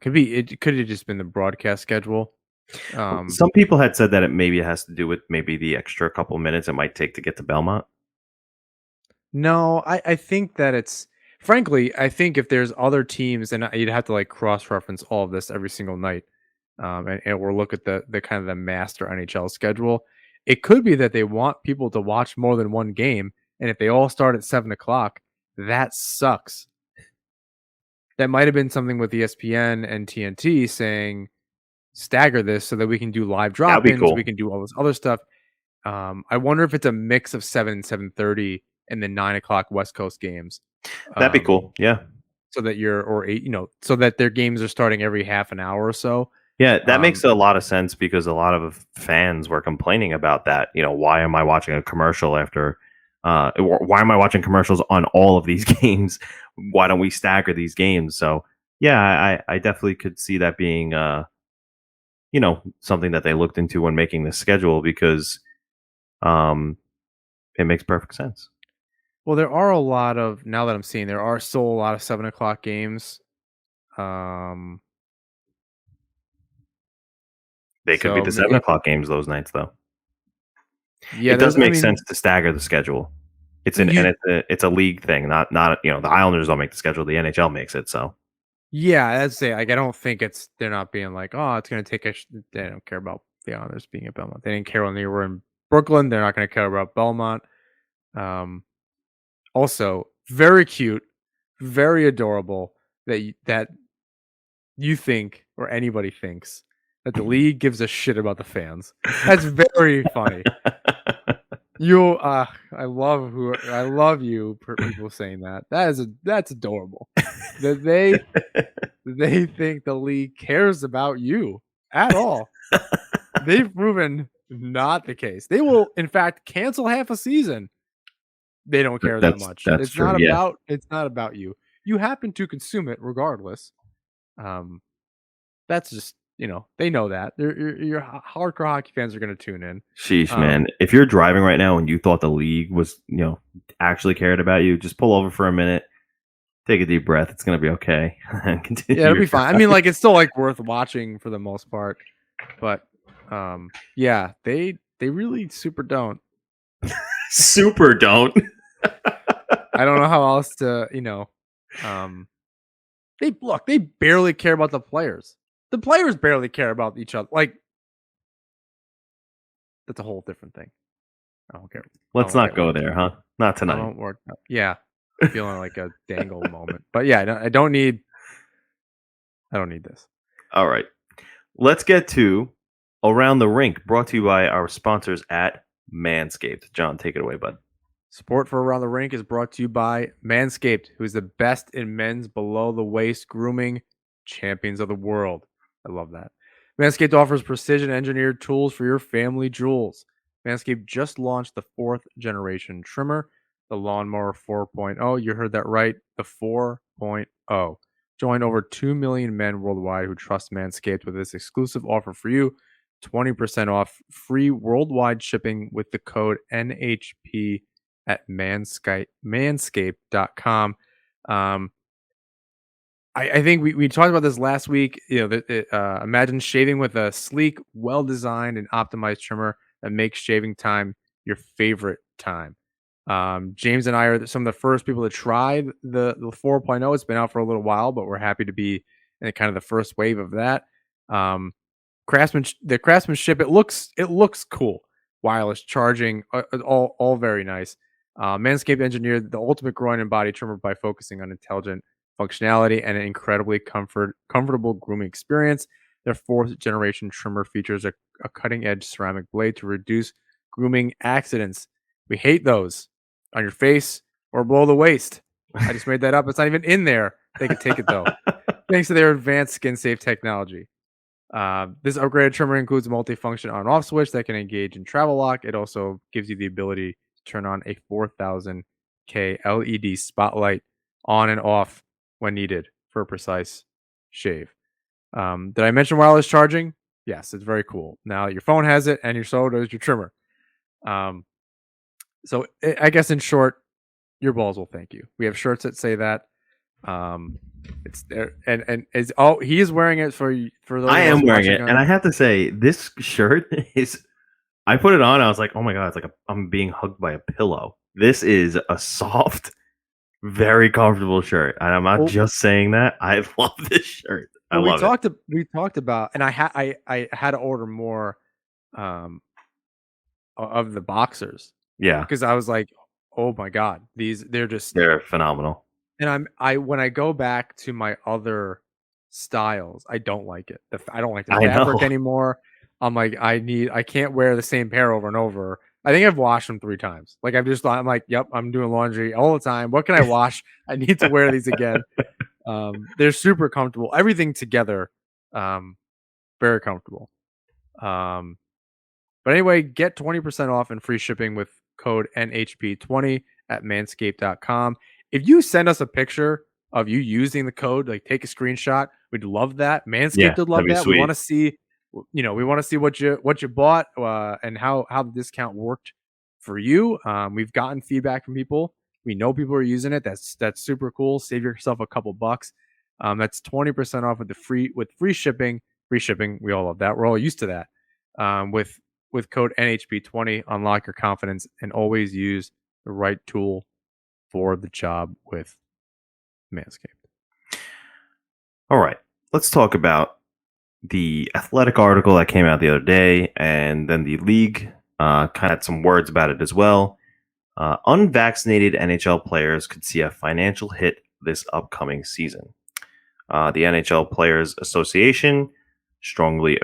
have just been the broadcast schedule. Some people had said that it has to do with maybe the extra couple minutes it might take to get to Belmont. No, I think that it's frankly, I think if there's other teams, and you'd have to cross-reference all of this every single night, and we'll look at the kind of the master NHL schedule. It could be that they want people to watch more than one game. And if they all start at 7:00, that sucks. That might have been something with ESPN and TNT saying, stagger this so that we can do live drop-ins. Cool. We can do all this other stuff. I wonder if it's a mix of 7 and 7:30 and then 9:00 West Coast games. That'd be cool. Yeah. So that so that their games are starting every half an hour or so. Yeah, that makes a lot of sense because a lot of fans were complaining about that. Why am I watching a commercial after? Why am I watching commercials on all of these games? Why don't we stagger these games? So yeah, I definitely could see that being something that they looked into when making the schedule because it makes perfect sense. Well, there are a lot of, now that I'm seeing, there are still a lot of 7:00 games. They could be the 7:00 games those nights, though. Yeah, it does make sense to stagger the schedule. It's a league thing, not the Islanders don't make the schedule. The NHL makes it. So yeah, I'd say I don't think they're not being like, oh, it's going to take they don't care about the Islanders being at Belmont. They didn't care when they were in Brooklyn. They're not going to care about Belmont. Also, very cute, very adorable that you think or anybody thinks that the league gives a shit about the fans. That's very funny. I love you for people saying that. That's adorable. That they think the league cares about you at all. They've proven not the case. They will, in fact, cancel half a season. They don't care that much. It's not about you. You happen to consume it regardless. That's just, they know that. Your hardcore hockey fans are going to tune in. Sheesh, man. If you're driving right now and you thought the league was, actually cared about you, just pull over for a minute, take a deep breath. It's going to be okay. And continue. Yeah, it'll be fine. I mean, it's still worth watching for the most part. But yeah, they really super don't. Super don't. I don't know how else to, they barely care about the players. The players barely care about each other. That's a whole different thing. I don't care. Let's not go there, huh? Not tonight. I don't work. Yeah. Feeling like a dangle moment. But yeah, I don't need this. All right. Let's get to Around the Rink, brought to you by our sponsors at Manscaped. John, take it away, bud. Support for Around the Rink is brought to you by Manscaped, who is the best in men's below-the-waist grooming, champions of the world. I love that. Manscaped offers precision-engineered tools for your family jewels. Manscaped just launched the 4th-generation trimmer, the Lawnmower 4.0. You heard that right, the 4.0. Join over 2 million men worldwide who trust Manscaped with this exclusive offer for you. 20% off free worldwide shipping with the code NHP at manscaped.com. I think we talked about this last week. Imagine shaving with a sleek, well-designed, and optimized trimmer that makes shaving time your favorite time. James and I are some of the first people to try the 4.0. It's been out for a little while, but we're happy to be in kind of the first wave of that. The craftsmanship, it looks cool. Wireless charging, all very nice. Manscaped engineered the ultimate groin and body trimmer by focusing on intelligent functionality and an incredibly comfortable grooming experience. Their 4th-generation trimmer features a cutting-edge ceramic blade to reduce grooming accidents. We hate those on your face or below the waist. I just made that up. It's not even in there. They can take it, though. Thanks to their advanced skin-safe technology. This upgraded trimmer includes a multi-function on-off switch that can engage in travel lock. It also gives you the ability to turn on a 4000K LED spotlight on and off when needed for a precise shave. Did I mention wireless charging? Yes, it's very cool. Now your phone has it, and so does your trimmer. So I guess in short, your balls will thank you. We have shirts that say that. It's there, and he is wearing it for those. I am wearing it, and I have to say, this shirt is. I put it on. I was like, "Oh my god!" It's like I'm being hugged by a pillow. This is a soft, very comfortable shirt, and I'm not just saying that. I love this shirt. I love it. We talked about, and I had to order more, of the boxers. Yeah, because I was like, "Oh my god, they're phenomenal." And when I go back to my other styles, I don't like it. I don't like the fabric anymore. I'm like, I can't wear the same pair over and over. I think I've washed them 3 times. Like I'm like, yep, I'm doing laundry all the time. What can I wash? I need to wear these again. They're super comfortable. Everything together, very comfortable. But anyway, get 20% off and free shipping with code NHP20 at manscaped.com. If you send us a picture of you using the code, like take a screenshot, we'd love that. Manscaped would love that. Sweet. We want to see, we want to see what you bought and how the discount worked for you. We've gotten feedback from people. We know people are using it. That's super cool. Save yourself a couple bucks. That's 20% off with free shipping. Free shipping. We all love that. We're all used to that. With code NHP20, unlock your confidence and always use the right tool for the job with Manscaped. All right, let's talk about the Athletic article that came out the other day, and then the league kind of had some words about it as well. Unvaccinated NHL players could see a financial hit this upcoming season. The NHL Players Association strongly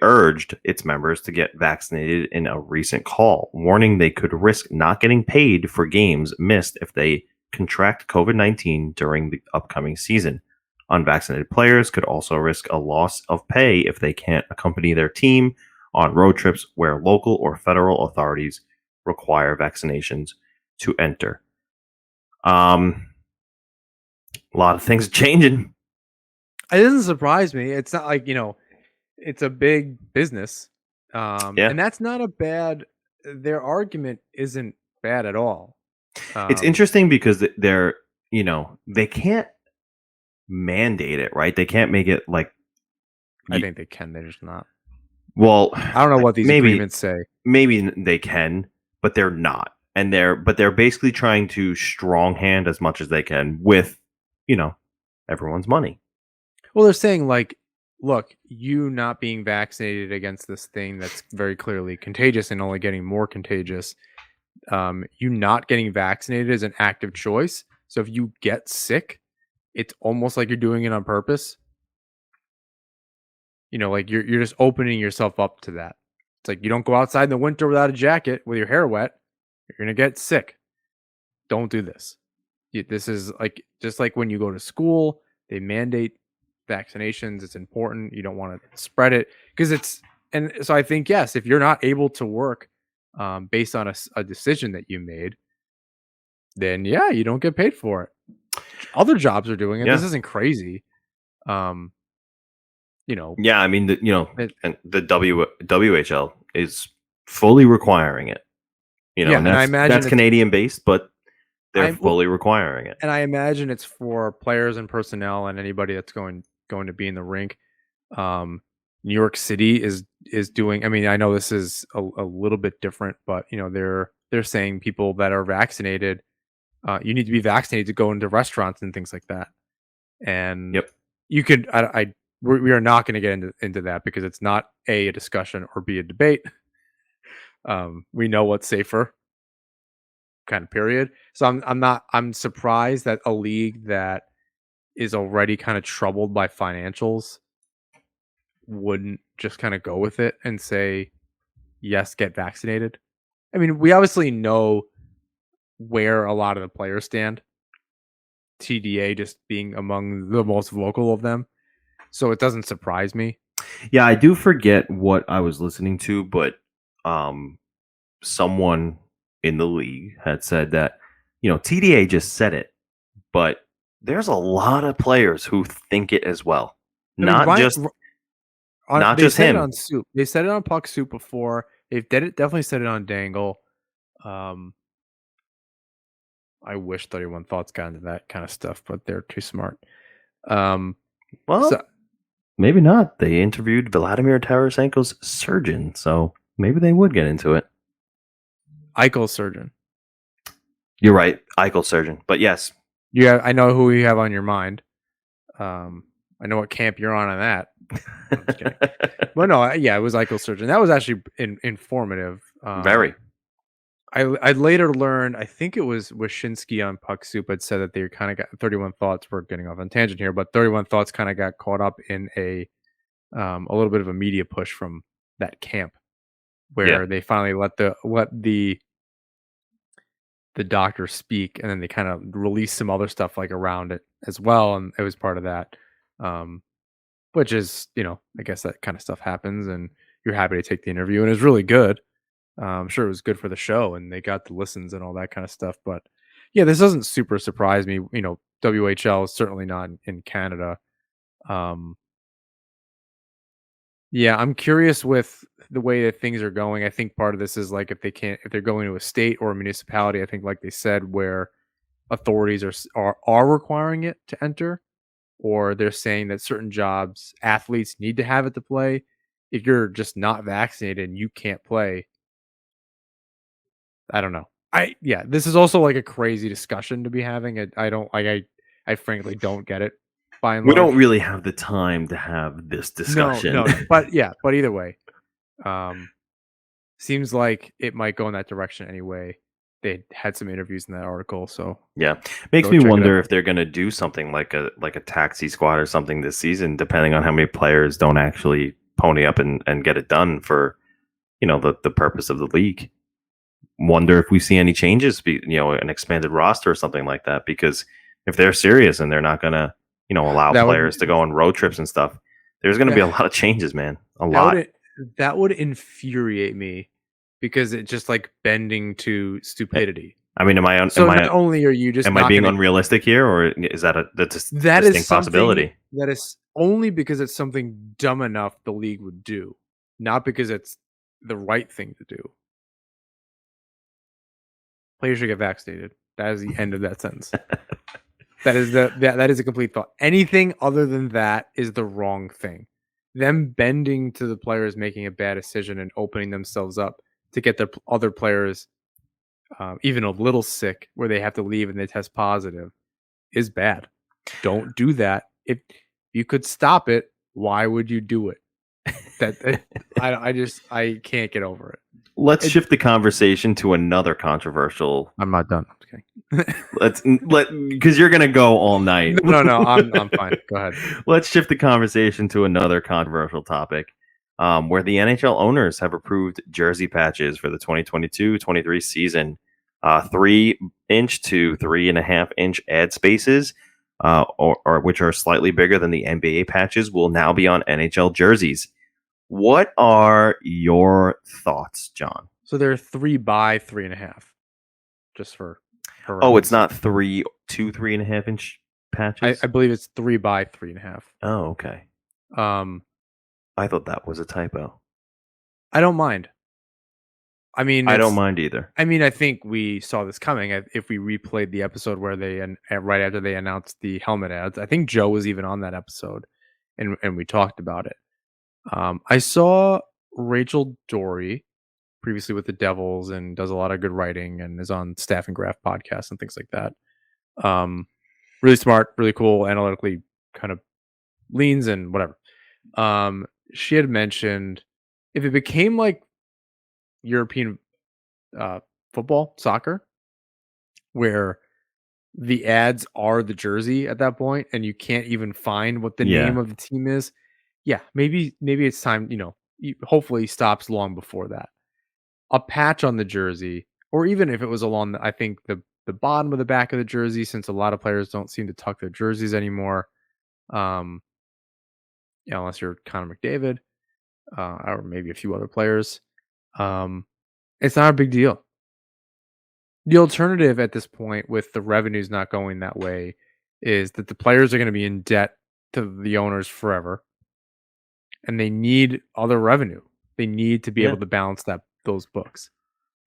urged its members to get vaccinated in a recent call, warning they could risk not getting paid for games missed if they contract COVID-19 during the upcoming season. Unvaccinated players could also risk a loss of pay if they can't accompany their team on road trips where local or federal authorities require vaccinations to enter. A lot of things changing. It doesn't surprise me. It's not like, it's a big business. And that's not a bad, their argument isn't bad at all. It's interesting because they're, they can't mandate it, right? They can't make it like. I think they can. They're just not. Well, I don't know what these agreements say. Maybe they can, but they're not. And they're basically trying to strong hand as much as they can with, everyone's money. Well, they're saying like, look, you not being vaccinated against this thing that's very clearly contagious and only getting more contagious. You not getting vaccinated is an active choice. So if you get sick, it's almost like you're doing it on purpose. like you're just opening yourself up to that. It's like you don't go outside in the winter without a jacket with your hair wet. You're gonna get sick. Don't do this. This is like just like when you go to school, they mandate vaccinations. It's important. You don't want to spread it and so I think yes, if you're not able to work based on a decision that you made, then yeah, you don't get paid for it. Other jobs are doing it. Yeah. This isn't crazy. Yeah, I mean, and the WHO is fully requiring it. And I imagine that's Canadian based, but they're fully requiring it. And I imagine it's for players and personnel and anybody that's going to be in the rink. New York City is doing. I mean, I know this is a little bit different, but they're saying people that are vaccinated, you need to be vaccinated to go into restaurants and things like that. And you could. We are not going to get into that because it's not a discussion or B, a debate. We know what's safer. Kind of period. So I'm surprised that a league that is already kind of troubled by financials wouldn't just kind of go with it and say, yes, get vaccinated. I mean, we obviously know where a lot of the players stand. TDA just being among the most vocal of them. So it doesn't surprise me. Yeah, I do forget what I was listening to, but someone in the league had said that, TDA just said it, but there's a lot of players who think it as well. Not just him. On Soup. They said it on Puck Soup before. They definitely said it on Dangle. I wish 31 Thoughts got into that kind of stuff, but they're too smart. Maybe not. They interviewed Vladimir Tarasenko's surgeon, so maybe they would get into it. Eichel's surgeon. You're right, Eichel's surgeon. But yes. Yeah, I know who you have on your mind. I know what camp you're on that. I'm just kidding. But no, yeah, it was Eichel's surgeon. That was actually informative. Very. I later learned, I think it was Wyshynski on Puck Soup had said that they kind of got 31 Thoughts. We're getting off on tangent here, but 31 Thoughts kind of got caught up in a little bit of a media push from that camp where they finally let the doctor speak, and then they kind of released some other stuff like around it as well, and it was part of that, which is I guess that kind of stuff happens, and you're happy to take the interview, and it was really good. I'm sure it was good for the show, and they got the listens and all that kind of stuff. But yeah, this doesn't super surprise me. WHL is certainly not in Canada. Yeah, I'm curious with the way that things are going. I think part of this is like if they're going to a state or a municipality, I think like they said, where authorities are requiring it to enter, or they're saying that certain jobs, athletes need to have it to play. If you're just not vaccinated and you can't play, I don't know. This is also like a crazy discussion to be having. I frankly don't get it. We don't really have the time to have this discussion. No. But either way, seems like it might go in that direction anyway. They had some interviews in that article, so yeah, makes me wonder if they're going to do something like a taxi squad or something this season, depending on how many players don't actually pony up and get it done for the purpose of the league. Wonder if we see any changes, an expanded roster or something like that, because if they're serious and they're not going to allow players to go on road trips and stuff, there's going to be a lot of changes, man. That would infuriate me because it's just like bending to stupidity. I mean, not only are you just am I being unrealistic here, or is that a distinct possibility? That is only because it's something dumb enough the league would do, not because it's the right thing to do. Players should get vaccinated. That is the end of that sentence. That is a complete thought. Anything other than that is the wrong thing. Them bending to the players making a bad decision and opening themselves up to get their other players even a little sick where they have to leave and they test positive is bad. Don't do that. If you could stop it, why would you do it? I can't get over it. Let's shift the conversation to another controversial. I'm not done. Okay. Because you're gonna go all night. No, I'm fine. Go ahead. Let's shift the conversation to another controversial topic, where the NHL owners have approved jersey patches for the 2022-23 season. 3-inch to 3.5-inch ad spaces, or which are slightly bigger than the NBA patches, will now be on NHL jerseys. What are your thoughts, John? So they're 3 by 3.5, just for. Oh, it's not 3.5-inch patches. I believe it's 3 by 3.5. Oh, okay. I thought that was a typo. I don't mind. I mean, I don't mind either. I mean, I think we saw this coming. If we replayed the episode where right after they announced the helmet ads, I think Joe was even on that episode, and we talked about it. I saw Rachel Dory previously with the Devils and does a lot of good writing and is on Staff and Graph podcasts and things like that. Really smart, really cool, analytically kind of leans and whatever. She had mentioned if it became like European football, soccer, where the ads are the jersey at that point and you can't even find what the name of the team is. Yeah, maybe it's time, hopefully stops long before that. A patch on the jersey, or even if it was along I think the bottom of the back of the jersey, since a lot of players don't seem to tuck their jerseys anymore. Unless you're Connor McDavid, or maybe a few other players. It's not a big deal. The alternative at this point, with the revenues not going that way, is that the players are going to be in debt to the owners forever, and they need other revenue. They need to be able to balance those books.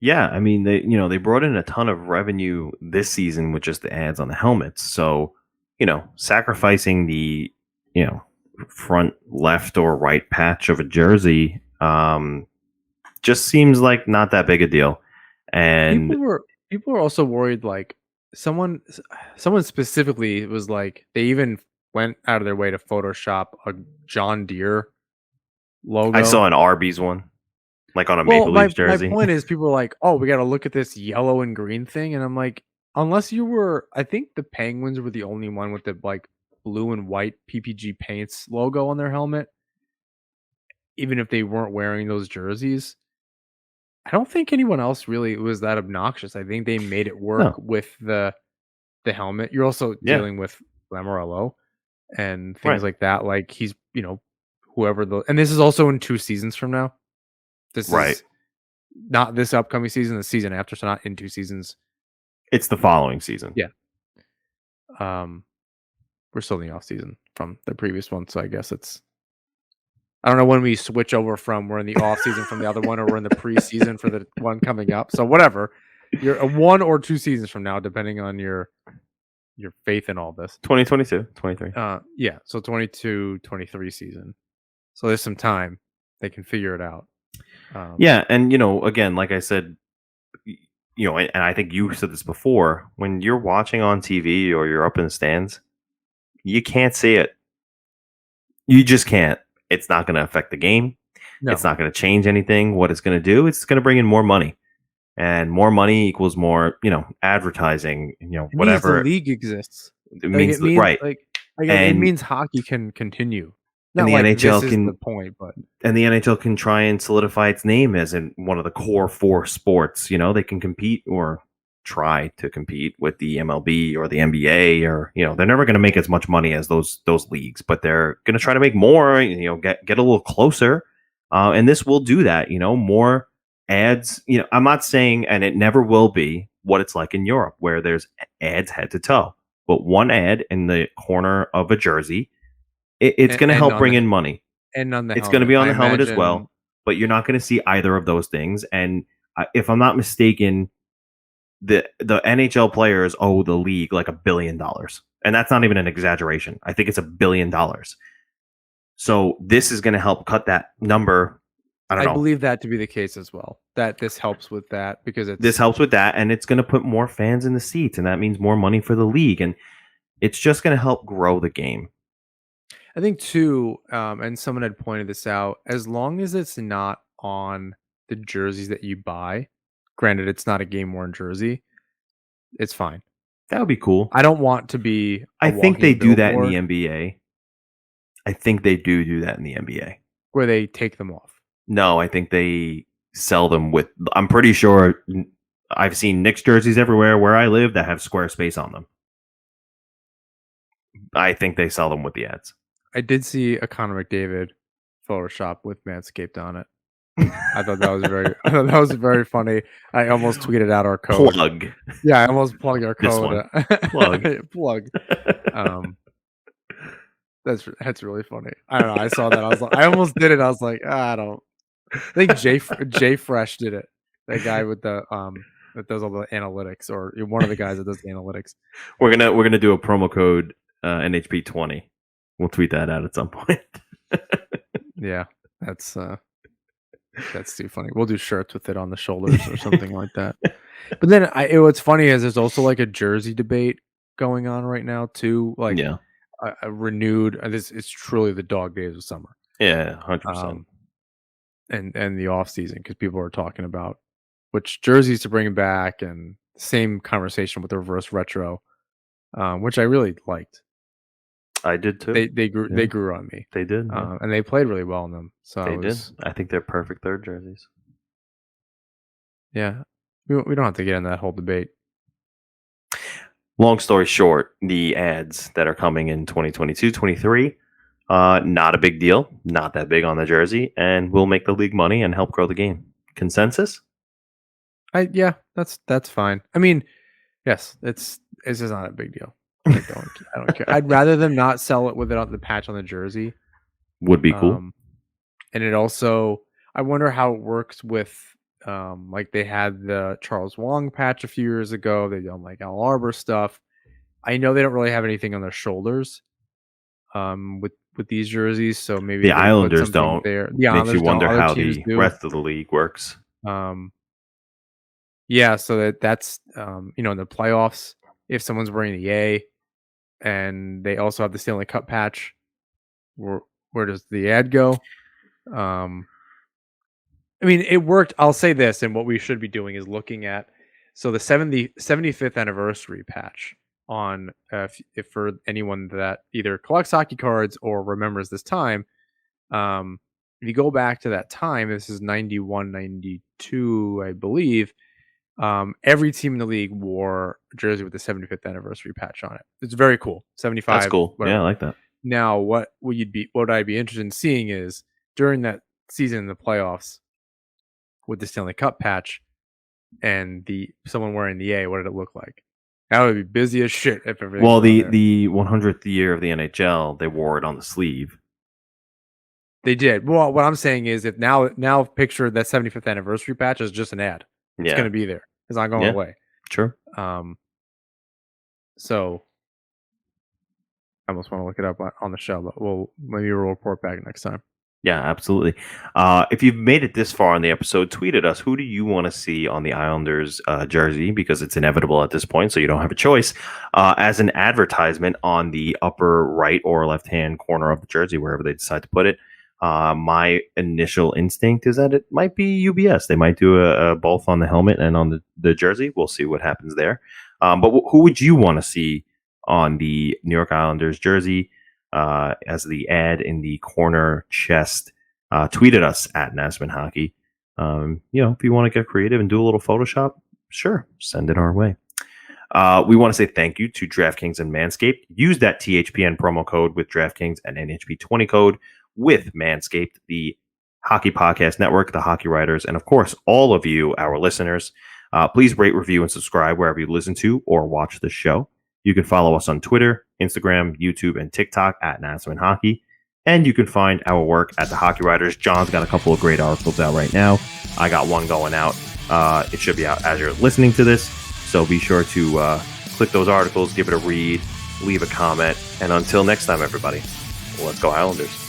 Yeah, I mean they brought in a ton of revenue this season with just the ads on the helmets. So, sacrificing the front left or right patch of a jersey just seems like not that big a deal. And people were also worried, like someone specifically was like, they even went out of their way to Photoshop a John Deere logo. I saw an Arby's one, like on a Maple Leafs jersey. My point is, people were like, oh, we got to look at this yellow and green thing. And I'm like, unless you were, I think the Penguins were the only one with the like blue and white PPG Paints logo on their helmet. Even if they weren't wearing those jerseys, I don't think anyone else really was that obnoxious. I think they made it work with the helmet. You're also dealing with Lamoriello and things like that. Like he's, and this is also in 2 seasons from now. This is not this upcoming season, the season after, so not in 2 seasons. It's the following season. Yeah. We're still in the off season from the previous one, so I guess I don't know when we switch over from we're in the off season from the other one, or we're in the preseason for the one coming up. So whatever, you're 1 or 2 seasons from now, depending on your faith in all this. 2022, 23. Yeah. So 22, 23 season. So there's some time they can figure it out. And again, like I said, and I think you said this before, when you're watching on TV or you're up in the stands, you can't see it. You just can't. It's not going to affect the game. No. It's not going to change anything. What it's going to do, it's going to bring in more money. And more money equals more, advertising, whatever. It means the league exists. It means right. It means hockey can continue. Not and the like NHL this can is the point, but and the NHL can try and solidify its name as in one of the core 4 sports. They can compete or try to compete with the MLB or the NBA, or they're never going to make as much money as those leagues, but they're going to try to make more. Get a little closer, and this will do that. More ads. I'm not saying, and it never will be what it's like in Europe, where there's ads head to toe, but one ad in the corner of a jersey. It's going to help bring in money. And on the it's going to be on the helmet as well, but you're not going to see either of those things. And if I'm not mistaken, the NHL players owe the league like $1 billion. And that's not even an exaggeration. I think it's $1 billion. So this is going to help cut that number. I believe that to be the case as well. That this helps with that, because this helps with that, and it's going to put more fans in the seats, and that means more money for the league, and it's just going to help grow the game. I think too, and someone had pointed this out, as long as it's not on the jerseys that you buy. Granted, it's not a game-worn jersey. It's fine. That would be cool. I don't want to be. I think they do that in the NBA. I think they do that in the NBA. Where they take them off. No, I think they sell them with. I'm pretty sure I've seen Knicks jerseys everywhere where I live that have Squarespace on them. I think they sell them with the ads. I did see a Connor McDavid Photoshop with Manscaped on it. I thought that was very funny. I almost tweeted out our code. Plug. Yeah, I almost plugged our code. Plug. That's really funny. I don't know. I saw that. I was like, I almost did it. I was like, I think Jay Fresh did it. That guy with the that does all the analytics, or one of the guys that does the analytics. We're gonna do a promo code NHP20. We'll tweet that out at some point. Yeah, that's too funny. We'll do shirts with it on the shoulders or something like that. But then what's funny is there's also like a jersey debate going on right now too. Like a renewed. This is truly the dog days of summer. Yeah, 100%. And the off season, because people are talking about which jerseys to bring back, and same conversation with the reverse retro, which I really liked. I did too. They grew on me. They did, and they played really well in them. So they did. I think they're perfect third jerseys. Yeah, we don't have to get in that whole debate. Long story short, the ads that are coming in 2022-23, not a big deal, not that big on the jersey, and will make the league money and help grow the game. Consensus? Yeah, that's fine. I mean, yes, it's just not a big deal. I don't care. I'd rather them not sell it with it on the patch on the jersey. Would be cool. And it also, I wonder how it works with, like they had the Charles Wong patch a few years ago. They done like Al Arbor stuff. I know they don't really have anything on their shoulders, with these jerseys. So maybe the Islanders don't. There. Makes you wonder how the rest of the league works. Yeah. So that's in the playoffs, if someone's wearing the A, and they also have the Stanley Cup patch, where does the ad go? I mean, it worked. I'll say this, and what we should be doing is looking at the 75th anniversary patch on if for anyone that either collects hockey cards or remembers this time. If you go back to that time, this is 91, 92, I believe. Every team in the league wore a jersey with the 75th anniversary patch on it. It's very cool. 75. That's cool. Whatever. Yeah, I like that. Now, what I'd be interested in seeing is during that season in the playoffs with the Stanley Cup patch and someone wearing the A, what did it look like? That would be busy as shit if everything. Well, the 100th year of the NHL, they wore it on the sleeve. They did. Well, what I'm saying is, if now picture that 75th anniversary patch as just an ad. It's going to be there. It's not going away. Sure. So I almost want to look it up on the show, but maybe we'll report back next time. Yeah, absolutely. If you've made it this far in the episode, tweet at us. Who do you want to see on the Islanders jersey? Because it's inevitable at this point, so you don't have a choice. As an advertisement on the upper right or left-hand corner of the jersey, wherever they decide to put it. My initial instinct is that it might be UBS. They might do a both on the helmet and on the jersey. We'll see what happens there. But who would you want to see on the New York Islanders jersey as the ad in the corner chest? Tweet at us at Nasman Hockey. If you want to get creative and do a little Photoshop, sure, send it our way. We want to say thank you to DraftKings and Manscaped. Use that THPN promo code with DraftKings and NHP20 code with Manscaped, the Hockey Podcast Network, the Hockey Writers, and of course, all of you, our listeners. Please rate, review, and subscribe wherever you listen to or watch the show. You can follow us on Twitter, Instagram, YouTube, and TikTok at Nasman Hockey. And you can find our work at the Hockey Writers. John's got a couple of great articles out right now. I got one going out. It should be out as you're listening to this. So be sure to click those articles, give it a read, leave a comment. And until next time, everybody, let's go Islanders.